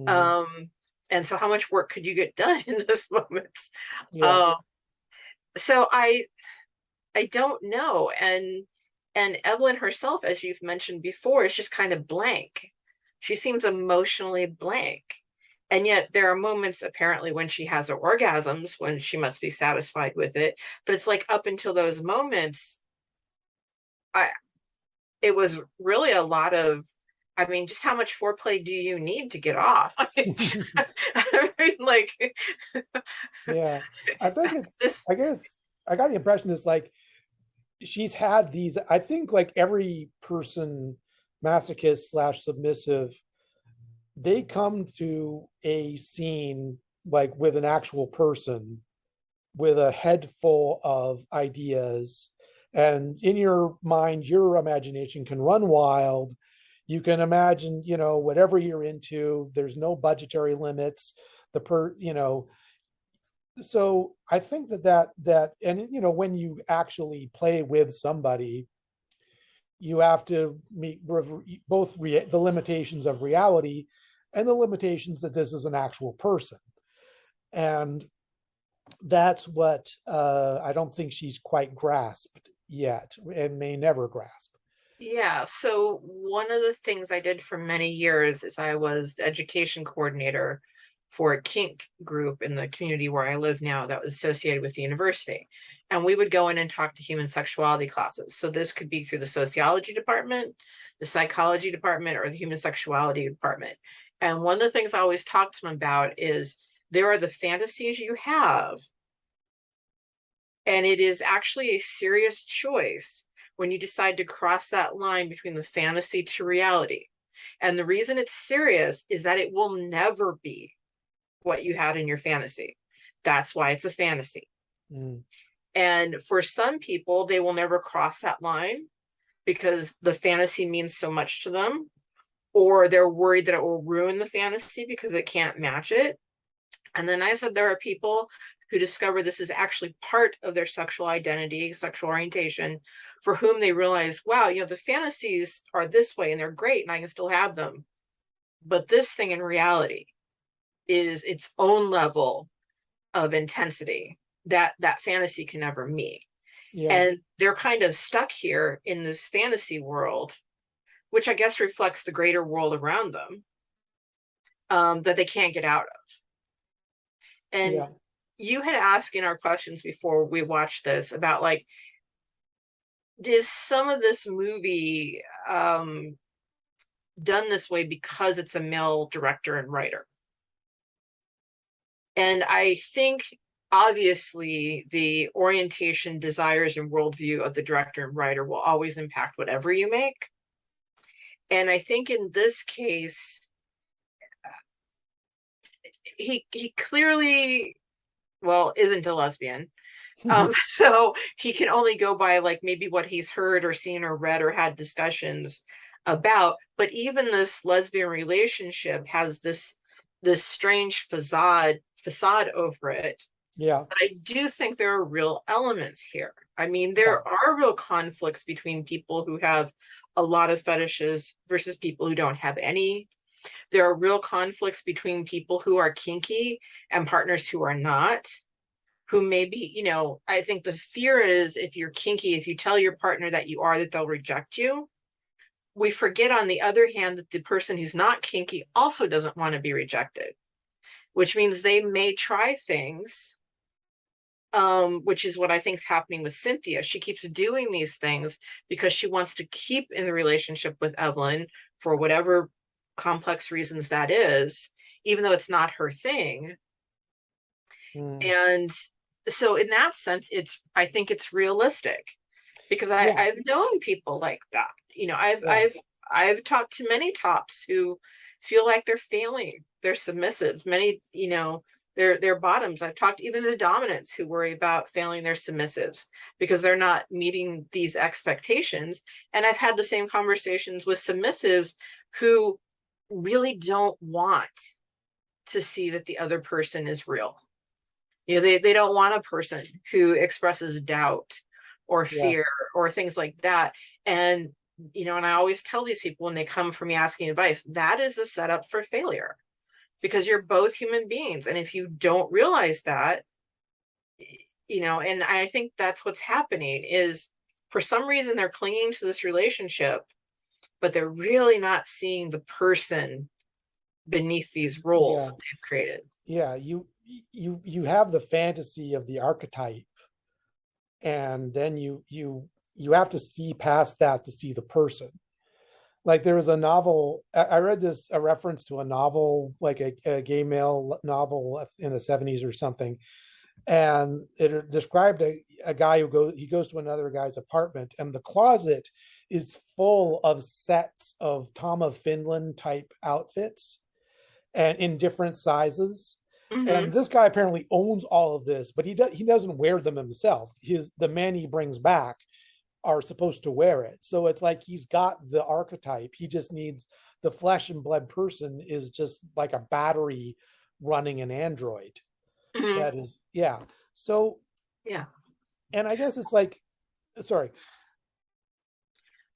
And so how much work could you get done in those moments? So I don't know. And Evelyn herself, as you've mentioned before, is just kind of blank. She seems emotionally blank. And yet there are moments apparently when she has her orgasms, when she must be satisfied with it. But it's like up until those moments, it was really a lot of, just how much foreplay do you need to get off? I think I guess I got the impression it's like, she's had these, I think, like every person, masochist / submissive, they come to a scene like with an actual person with a head full of ideas, and in your mind, your imagination can run wild. You can imagine, whatever you're into. There's no budgetary limits. So I think that, and when you actually play with somebody, you have to meet both the limitations of reality and the limitations that this is an actual person. And that's what I don't think she's quite grasped yet, and may never grasp. Yeah. So one of the things I did for many years is I was the education coordinator for a kink group in the community where I live now that was associated with the university. And we would go in and talk to human sexuality classes. So this could be through the sociology department, the psychology department, or the human sexuality department. And one of the things I always talk to them about is there are the fantasies you have. And it is actually a serious choice when you decide to cross that line between the fantasy to reality. And the reason it's serious is that it will never be what you had in your fantasy. That's why it's a fantasy. And for some people, they will never cross that line because the fantasy means so much to them, or they're worried that it will ruin the fantasy because it can't match it. And then I said there are people who discover this is actually part of their sexual identity, sexual orientation, for whom they realize, wow, the fantasies are this way and they're great and I can still have them. But this thing in reality is its own level of intensity that fantasy can never meet. Yeah. And they're kind of stuck here in this fantasy world, which I guess reflects the greater world around them, that they can't get out of. And you had asked in our questions before we watched this about, like, is some of this movie done this way because it's a male director and writer? And I think obviously the orientation, desires, and worldview of the director and writer will always impact whatever you make. And I think in this case, he clearly, well, isn't a lesbian. So he can only go by like maybe what he's heard or seen or read or had discussions about. But even this lesbian relationship has this strange facade over it. Yeah. But I do think there are real elements here. I mean, there are real conflicts between people who have a lot of fetishes versus people who don't have any. There are real conflicts between people who are kinky and partners who are not, who maybe, I think the fear is if you're kinky, if you tell your partner that you are, that they'll reject you. We forget, on the other hand, that the person who's not kinky also doesn't want to be rejected, which means they may try things, which is what I think is happening with Cynthia. She keeps doing these things because she wants to keep in the relationship with Evelyn for whatever complex reasons that is, even though it's not her thing. And so in that sense, I think it's realistic, because I've known people like that. I've talked to many tops who feel like they're failing. They're submissive. Many, they're bottoms. I've talked even to the dominants who worry about failing their submissives because they're not meeting these expectations. And I've had the same conversations with submissives who really don't want to see that the other person is real. They don't want a person who expresses doubt or fear or things like that. And, and I always tell these people when they come for me asking advice, that is a setup for failure, because you're both human beings. And if you don't realize that, and I think that's what's happening is, for some reason, they're clinging to this relationship, but they're really not seeing the person beneath these roles that they've created. Yeah, you have the fantasy of the archetype, and then you have to see past that to see the person. Like, there was a novel, I read a reference to a novel, like a gay male novel in the 70s or something, and it described a guy who goes to another guy's apartment, and the closet is full of sets of Tom of Finland type outfits, and in different sizes. And this guy apparently owns all of this, but he doesn't wear them himself. The men he brings back are supposed to wear it. So it's like he's got the archetype. He just needs the flesh and blood person is just like a battery running an android. That is, So, and I guess it's like, sorry.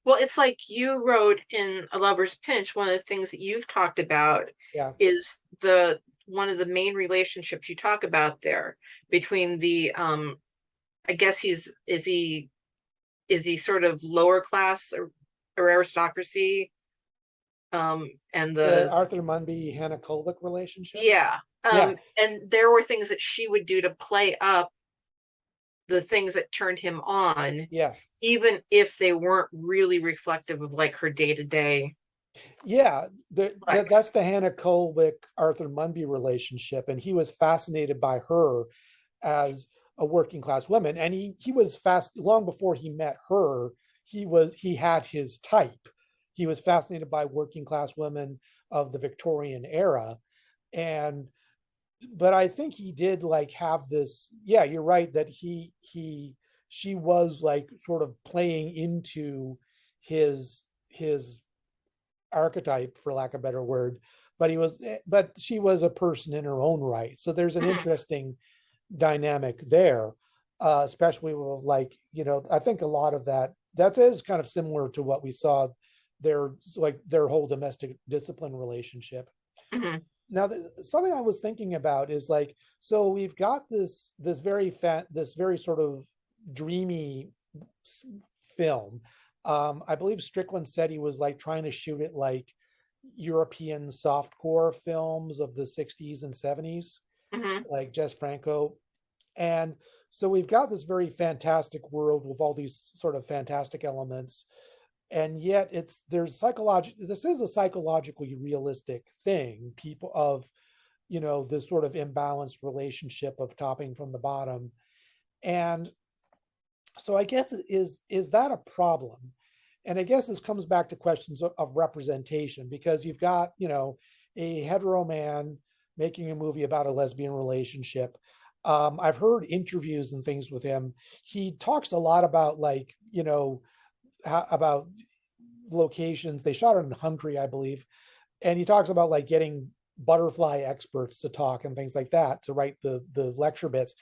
Well, it's like you wrote in A Lover's Pinch, one of the things that you've talked about is one of the main relationships you talk about there between the, I guess is he sort of lower class or aristocracy And The the Arthur Munby Hannah Kolvick relationship. yeah. Yeah. And there were things that she would do to play up the things that turned him on, Yes. even if they weren't really reflective of like her day to day Yeah, life. that's the Hannah Kolvick Arthur Munby relationship, and he was fascinated by her as a working class woman, and he was fast long before he met her. He had his type. He was fascinated by working class women of the Victorian era, and but I think he did like have this. Yeah, you're right that he she was like sort of playing into his archetype, for lack of a better word, but she was a person in her own right. So there's an Mhm. interesting dynamic there, especially with like, I think a lot of that is kind of similar to what we saw their like their whole domestic discipline relationship. Mhm. Now, something I was thinking about is like, so we've got this very sort of dreamy film. I believe Strickland said he was like trying to shoot it like European softcore films of the 60s and 70s, Mhm. like Jess Franco. And so we've got this very fantastic world with all these sort of fantastic elements. And yet this is a psychologically realistic thing, people of, this sort of imbalanced relationship of topping from the bottom. And so I guess is that a problem? And I guess this comes back to questions of representation, because you've got, a hetero man making a movie about a lesbian relationship. I've heard interviews and things with him. He talks a lot about like, about locations. They shot it in Hungary, I believe. And he talks about like getting butterfly experts to talk and things like that to write the lecture bits.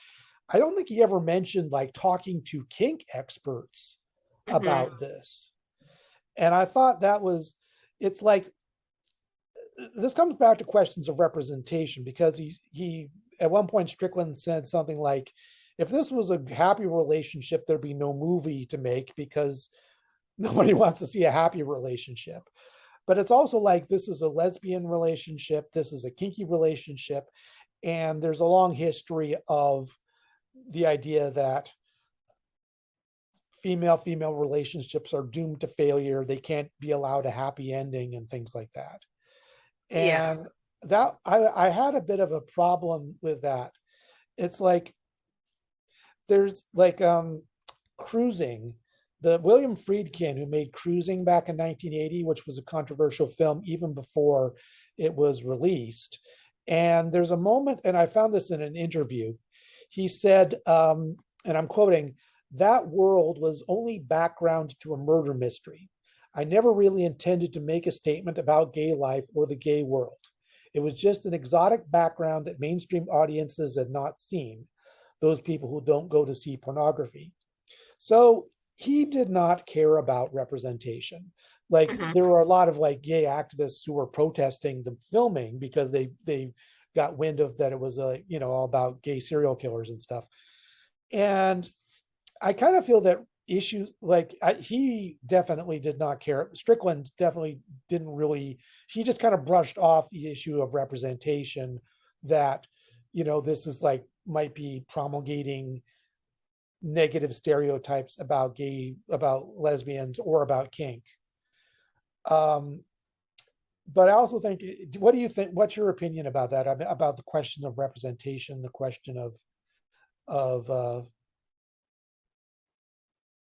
I don't think he ever mentioned like talking to kink experts Mhm. about this. And I thought it's like, this comes back to questions of representation, because he at one point Strickland said something like, if this was a happy relationship, there'd be no movie to make because nobody wants to see a happy relationship. But it's also like, this is a lesbian relationship, this is a kinky relationship, and there's a long history of the idea that female relationships are doomed to failure, they can't be allowed a happy ending and things like that. Yeah. And that I had a bit of a problem with that. It's like there's like Cruising, the William Friedkin who made Cruising back in 1980, which was a controversial film even before it was released. And there's a moment, and I found this in an interview. He said, and I'm quoting, that world was only background to a murder mystery. I never really intended to make a statement about gay life or the gay world. It was just an exotic background that mainstream audiences had not seen, those people who don't go to see pornography. So he did not care about representation. Like Mhm. there were a lot of like gay activists who were protesting the filming because they got wind of that it was all about gay serial killers and stuff. And I kind of feel that issue like he definitely did not care. Strickland definitely didn't really. He just kind of brushed off the issue of representation, that this is like might be promulgating negative stereotypes about lesbians or about kink. Um, but I also think, what do you think? What's your opinion about that? About the question of representation, the question of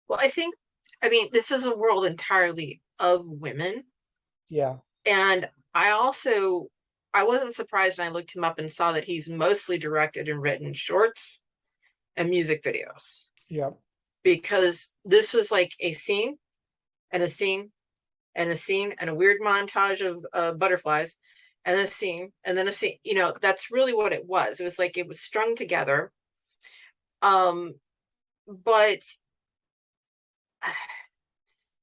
Well, I mean, this is a world entirely of women. yeah, And I wasn't surprised when I looked him up and saw that he's mostly directed and written shorts and music videos, yeah, because this was like a scene and a scene and a scene and a weird montage of butterflies and a scene and then a scene. That's really what it was. It was like it was strung together. Um, but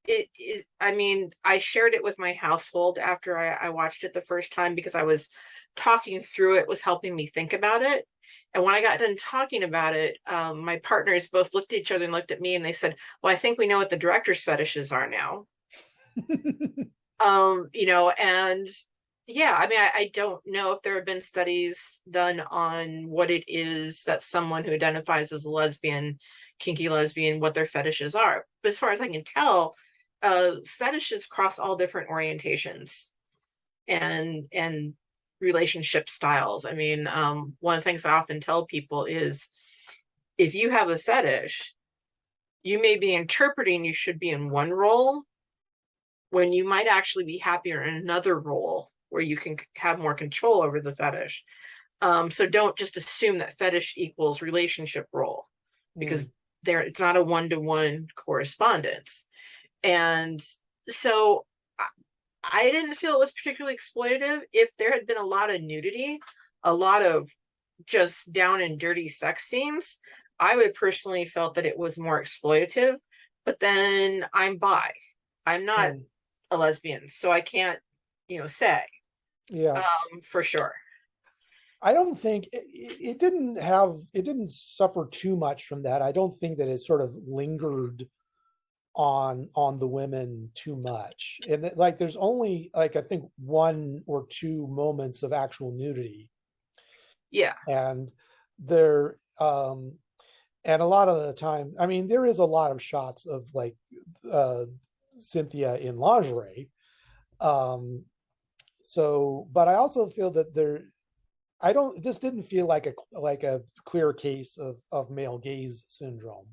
it is, I mean, I shared it with my household after I watched it the first time, because I was talking through it, was helping me think about it. And when I got done talking about it, my partners both looked at each other and looked at me and they said, well, I think we know what the director's fetishes are now. You know, and yeah, I mean, I don't know if there have been studies done on what it is that someone who identifies as a lesbian, kinky lesbian, what their fetishes are. But as far as I can tell, fetishes cross all different orientations and relationship styles. I mean, one of the things I often tell people is if you have a fetish, you may be interpreting you should be in one role when you might actually be happier in another role where you can have more control over the fetish. So don't just assume that fetish equals relationship role, because it's not a one-to-one correspondence. And so I didn't feel it was particularly exploitative. If there had been a lot of nudity, a lot of just down and dirty sex scenes, I would personally felt that it was more exploitative. But then I'm bi. I'm not a lesbian, so I can't, say Yeah. for sure. I don't think it didn't suffer too much from that. I don't think that it sort of lingered on the women too much. And like there's only like I think one or two moments of actual nudity. Yeah. And there and a lot of the time, I mean, there is a lot of shots of like Cynthia in lingerie. So but I also feel that this didn't feel like a clear case of male gaze syndrome.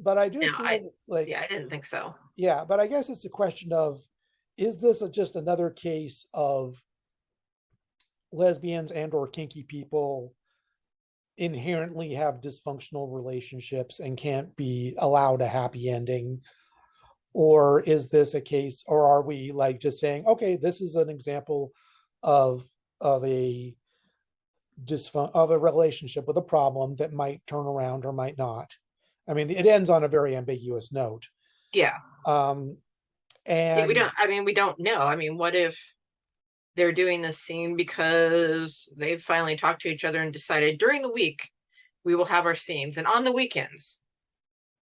But I do No, feel like, I didn't think so. yeah, but I guess it's a question of, is this just another case of lesbians and or kinky people inherently have dysfunctional relationships and can't be allowed a happy ending? Or is this a case, or are we like just saying, okay, this is an example of of a of a relationship with a problem that might turn around or might not? I mean, it ends on a very ambiguous note. Yeah. Um, Yeah, and we don't know. I mean, what if they're doing this scene because they've finally talked to each other and decided during the week we will have our scenes, and on the weekends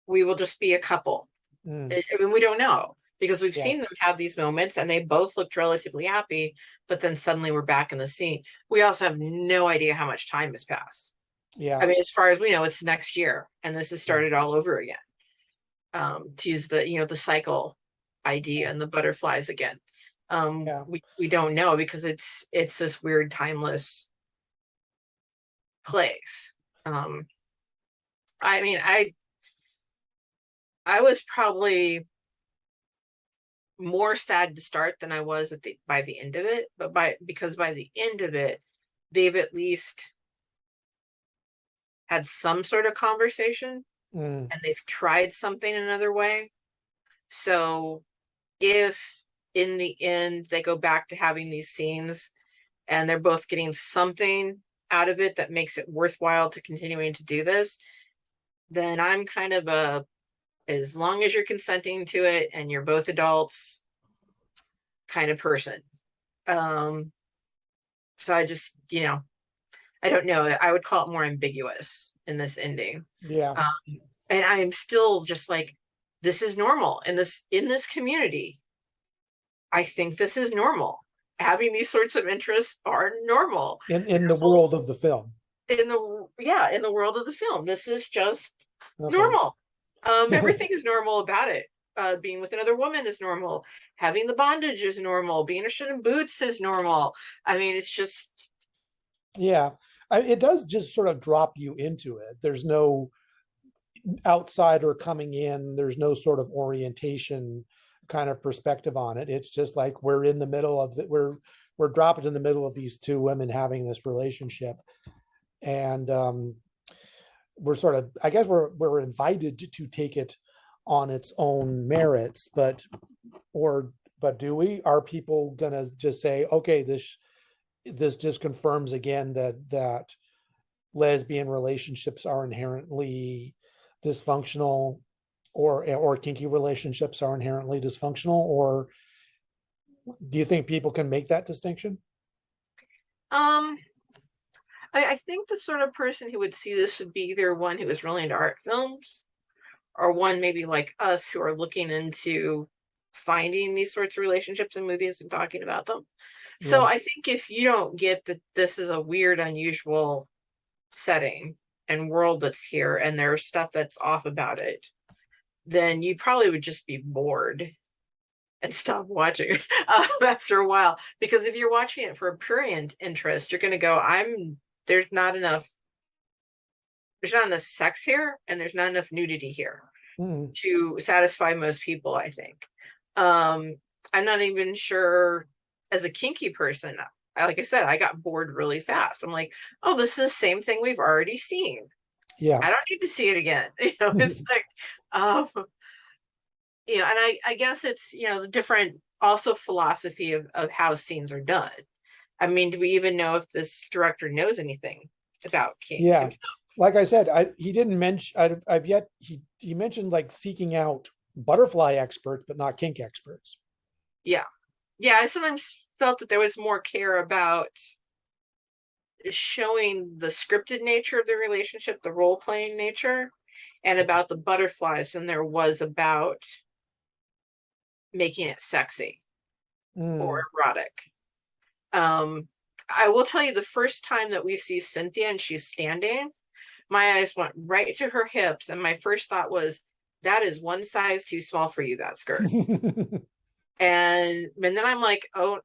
we will just be a couple. I mean, we don't know, because we've yeah, seen them have these moments and they both looked relatively happy, but then suddenly we're back in the scene. We also have no idea how much time has passed. yeah, I mean, as far as we know, it's next year and this has started all over again. To use the cycle idea and the butterflies again. yeah, We don't know, because it's this weird timeless place. I mean, I was probably more sad to start than I was by the end of it, but because by the end of it, they've at least had some sort of conversation and they've tried something another way. So if in the end they go back to having these scenes and they're both getting something out of it that makes it worthwhile to continuing to do this, then I'm kind of as long as you're consenting to it and you're both adults kind of person. So I just, I don't know. I would call it more ambiguous in this ending. yeah, And I'm still just like, this is normal in this community. I think this is normal. Having these sorts of interests are normal. in the world of the film. In the world of the film, this is just Okay. normal. Everything is normal about it. Being with another woman is normal. Having the bondage is normal. Being a shit in boots is normal. I mean, it's just, Yeah, it does just sort of drop you into it. There's no outsider coming in. There's no sort of orientation kind of perspective on it. It's just like we're in the middle of we're dropped in the middle of these two women having this relationship, and we're sort of, I guess we're invited to take it on its own merits, but do we? Are people gonna just say, okay, this just confirms again that lesbian relationships are inherently dysfunctional, or kinky relationships are inherently dysfunctional? Or do you think people can make that distinction? um, I think the sort of person who would see this would be either one who is really into art films, or one maybe like us who are looking into finding these sorts of relationships in movies and talking about them. So Yeah. I think if you don't get that this is a weird, unusual setting and world that's here, and there's stuff that's off about it, then you probably would just be bored and stop watching after a while. Because if you're watching it for a pure interest, you're going to go, there's not enough sex here, and there's not enough nudity here to satisfy most people, I think. I'm not even sure, as a kinky person, like I said, I got bored really fast. I'm like, oh, this is the same thing we've already seen. Yeah. I don't need to see it again. It's like, and I guess it's, the different also philosophy of how scenes are done. I mean, do we even know if this director knows anything about kink? Yeah. Like I said, he didn't mention, he mentioned like seeking out butterfly experts, but not kink experts. Yeah. Yeah. I sometimes felt that there was more care about showing the scripted nature of the relationship, the role-playing nature, and about the butterflies than there was about making it sexy or erotic. I will tell you, the first time that we see Cynthia and she's standing, my eyes went right to her hips, and my first thought was, that is one size too small for you, that skirt. and then I'm like, oh,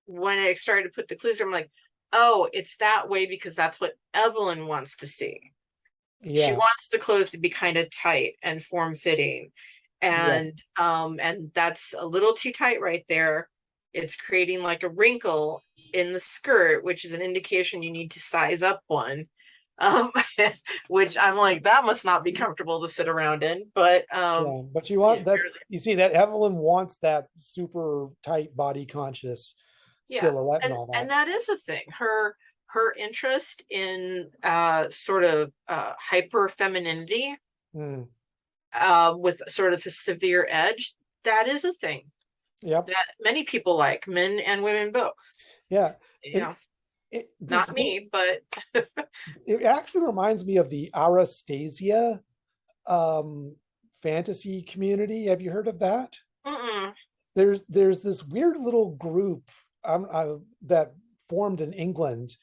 when I started to put the clues, I'm like, oh, it's that way because that's what Evelyn wants to see. Yeah. She wants the clothes to be kind of tight and form-fitting. And that's a little too tight right there. It's creating like a wrinkle in the skirt, which is an indication you need to size up one. Which I'm like, that must not be comfortable to sit around in. But but you want you see that Evelyn wants that super tight body conscious silhouette and all that. And that is a thing. Her interest in sort of hyper femininity with sort of a severe edge, that is a thing. That many people like, men and women both. Yeah. Not me, but it actually reminds me of the Arastasia fantasy community. Have you heard of that? There's this weird little group that formed in England,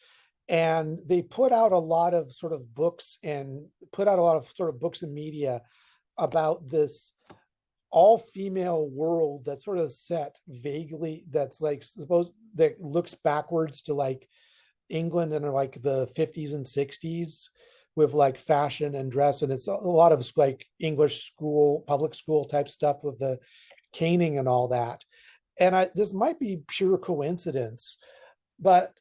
and they put out a lot of sort of books and media about this all-female world that's sort of set vaguely, that's like that looks backwards to like England in like the 50s and 60s with like fashion and dress, and it's a lot of like English school, public school type stuff with the caning and all that. And this might be pure coincidence, but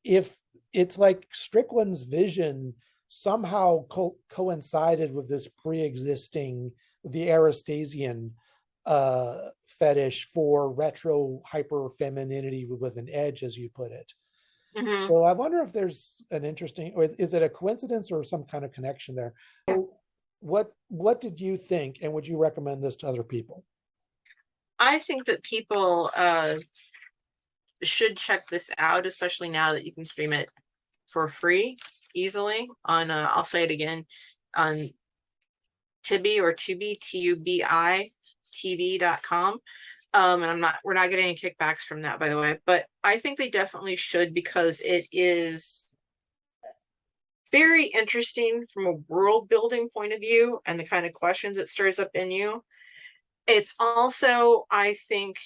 if it's like Strickland's vision somehow coincided with this pre-existing, the Aristasian fetish for retro hyper femininity with an edge, as you put it. So I wonder if there's an interesting, or is it a coincidence or some kind of connection there? So what did you think, and would you recommend this to other people? I think that people should check this out, especially now that you can stream it for free easily on I'll say it again, on Tubi or Tubi, Tubi TV.com. And we're not getting any kickbacks from that, by the way, but I think they definitely should, because it is very interesting from a world building point of view and the kind of questions it stirs up in you. It's also, I think,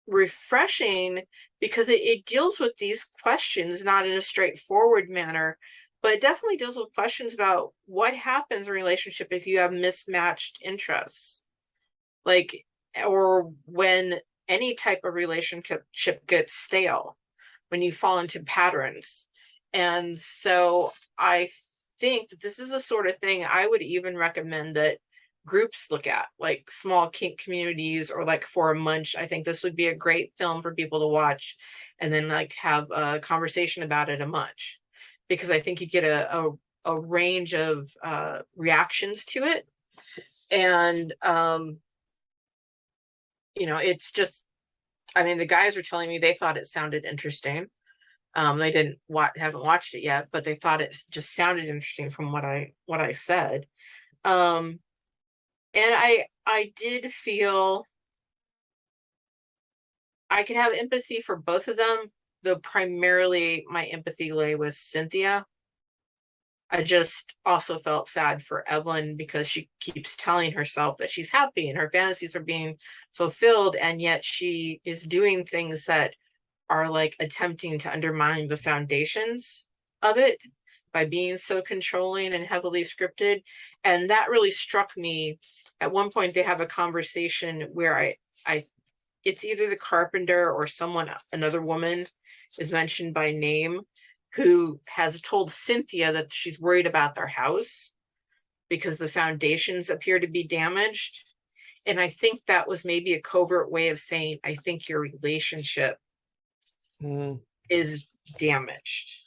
refreshing because it deals with these questions not in a straightforward manner, but it definitely deals with questions about what happens in a relationship if you have mismatched interests, like, or when any type of relationship gets stale, when you fall into patterns. And so I think that this is a sort of thing I would even recommend that groups look at, like small kink communities, or like for a munch. I think this would be a great film for people to watch and then like have a conversation about it a munch, because I think you get a range of reactions to it. And it's just, I mean, the guys were telling me they thought it sounded interesting. They haven't watched it yet, but they thought it just sounded interesting from what I said. And I did feel I could have empathy for both of them, though primarily my empathy lay with Cynthia. I just also felt sad for Evelyn because she keeps telling herself that she's happy and her fantasies are being fulfilled, and yet she is doing things that are like attempting to undermine the foundations of it by being so controlling and heavily scripted. And that really struck me. At one point, they have a conversation where I it's either the carpenter or someone, another woman is mentioned by name, who has told Cynthia that she's worried about their house because the foundations appear to be damaged. And I think that was maybe a covert way of saying, I think your relationship is damaged.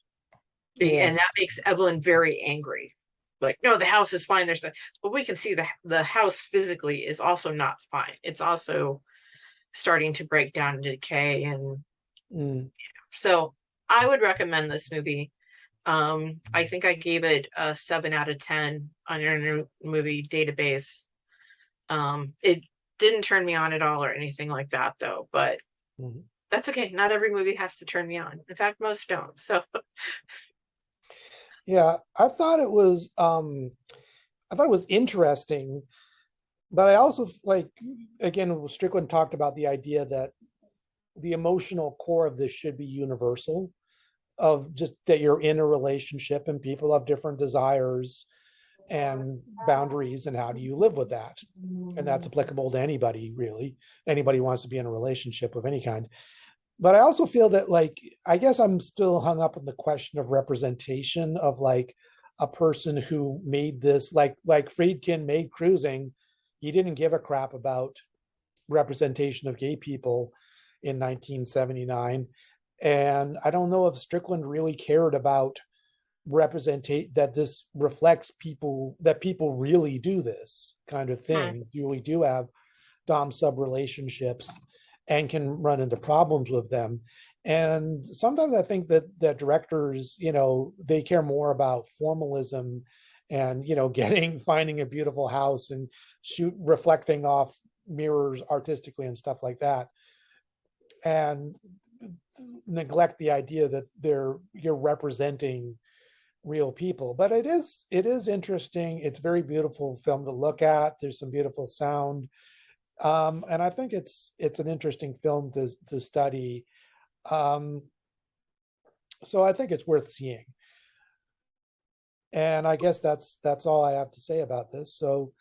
Yeah. And that makes Evelyn very angry. Like, no, the house is fine. There's but we can see the house physically is also not fine. It's also starting to break down and decay. And so I would recommend this movie. I think I gave it a 7 out of 10 on your movie database. It didn't turn me on at all or anything like that, though, but that's okay. Not every movie has to turn me on. In fact, most don't. So yeah, I thought it was interesting, but I also like, again, Strickland talked about the idea that the emotional core of this should be universal, of just that you're in a relationship and people have different desires and boundaries, and how do you live with that? And that's applicable to anybody, really. Anybody who wants to be in a relationship of any kind. But I also feel that, like, I guess I'm still hung up on the question of representation of like a person who made this, like Friedkin made Cruising. He didn't give a crap about representation of gay people in 1979. And I don't know if Strickland really cared about representate that this reflects people, that people really do this kind of thing. You really do have dom sub relationships and can run into problems with them. And sometimes I think that directors, they care more about formalism and, getting, finding a beautiful house and reflecting off mirrors artistically and stuff like that, and neglect the idea that you're representing real people. But it is interesting. It's very beautiful film to look at. There's some beautiful sound. And I think it's an interesting film to study. So I think it's worth seeing. And I guess that's all I have to say about this. So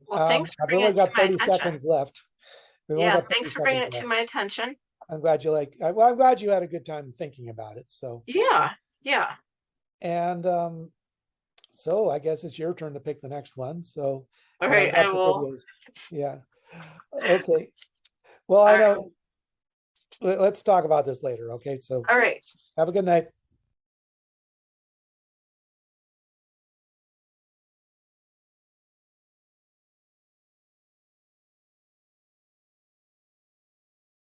well, thanks for I've bringing only it to got my 30 attention. seconds left. We've only Yeah, got 30 thanks for bringing seconds it to left. my attention. I'm glad I'm glad you had a good time thinking about it. So Yeah, yeah. and so I guess it's your turn to pick the next one. So, All and I've right, I got the will. videos. Yeah. Okay. Well, All I right. know. Let's talk about this later. Okay. So All right. have a good night.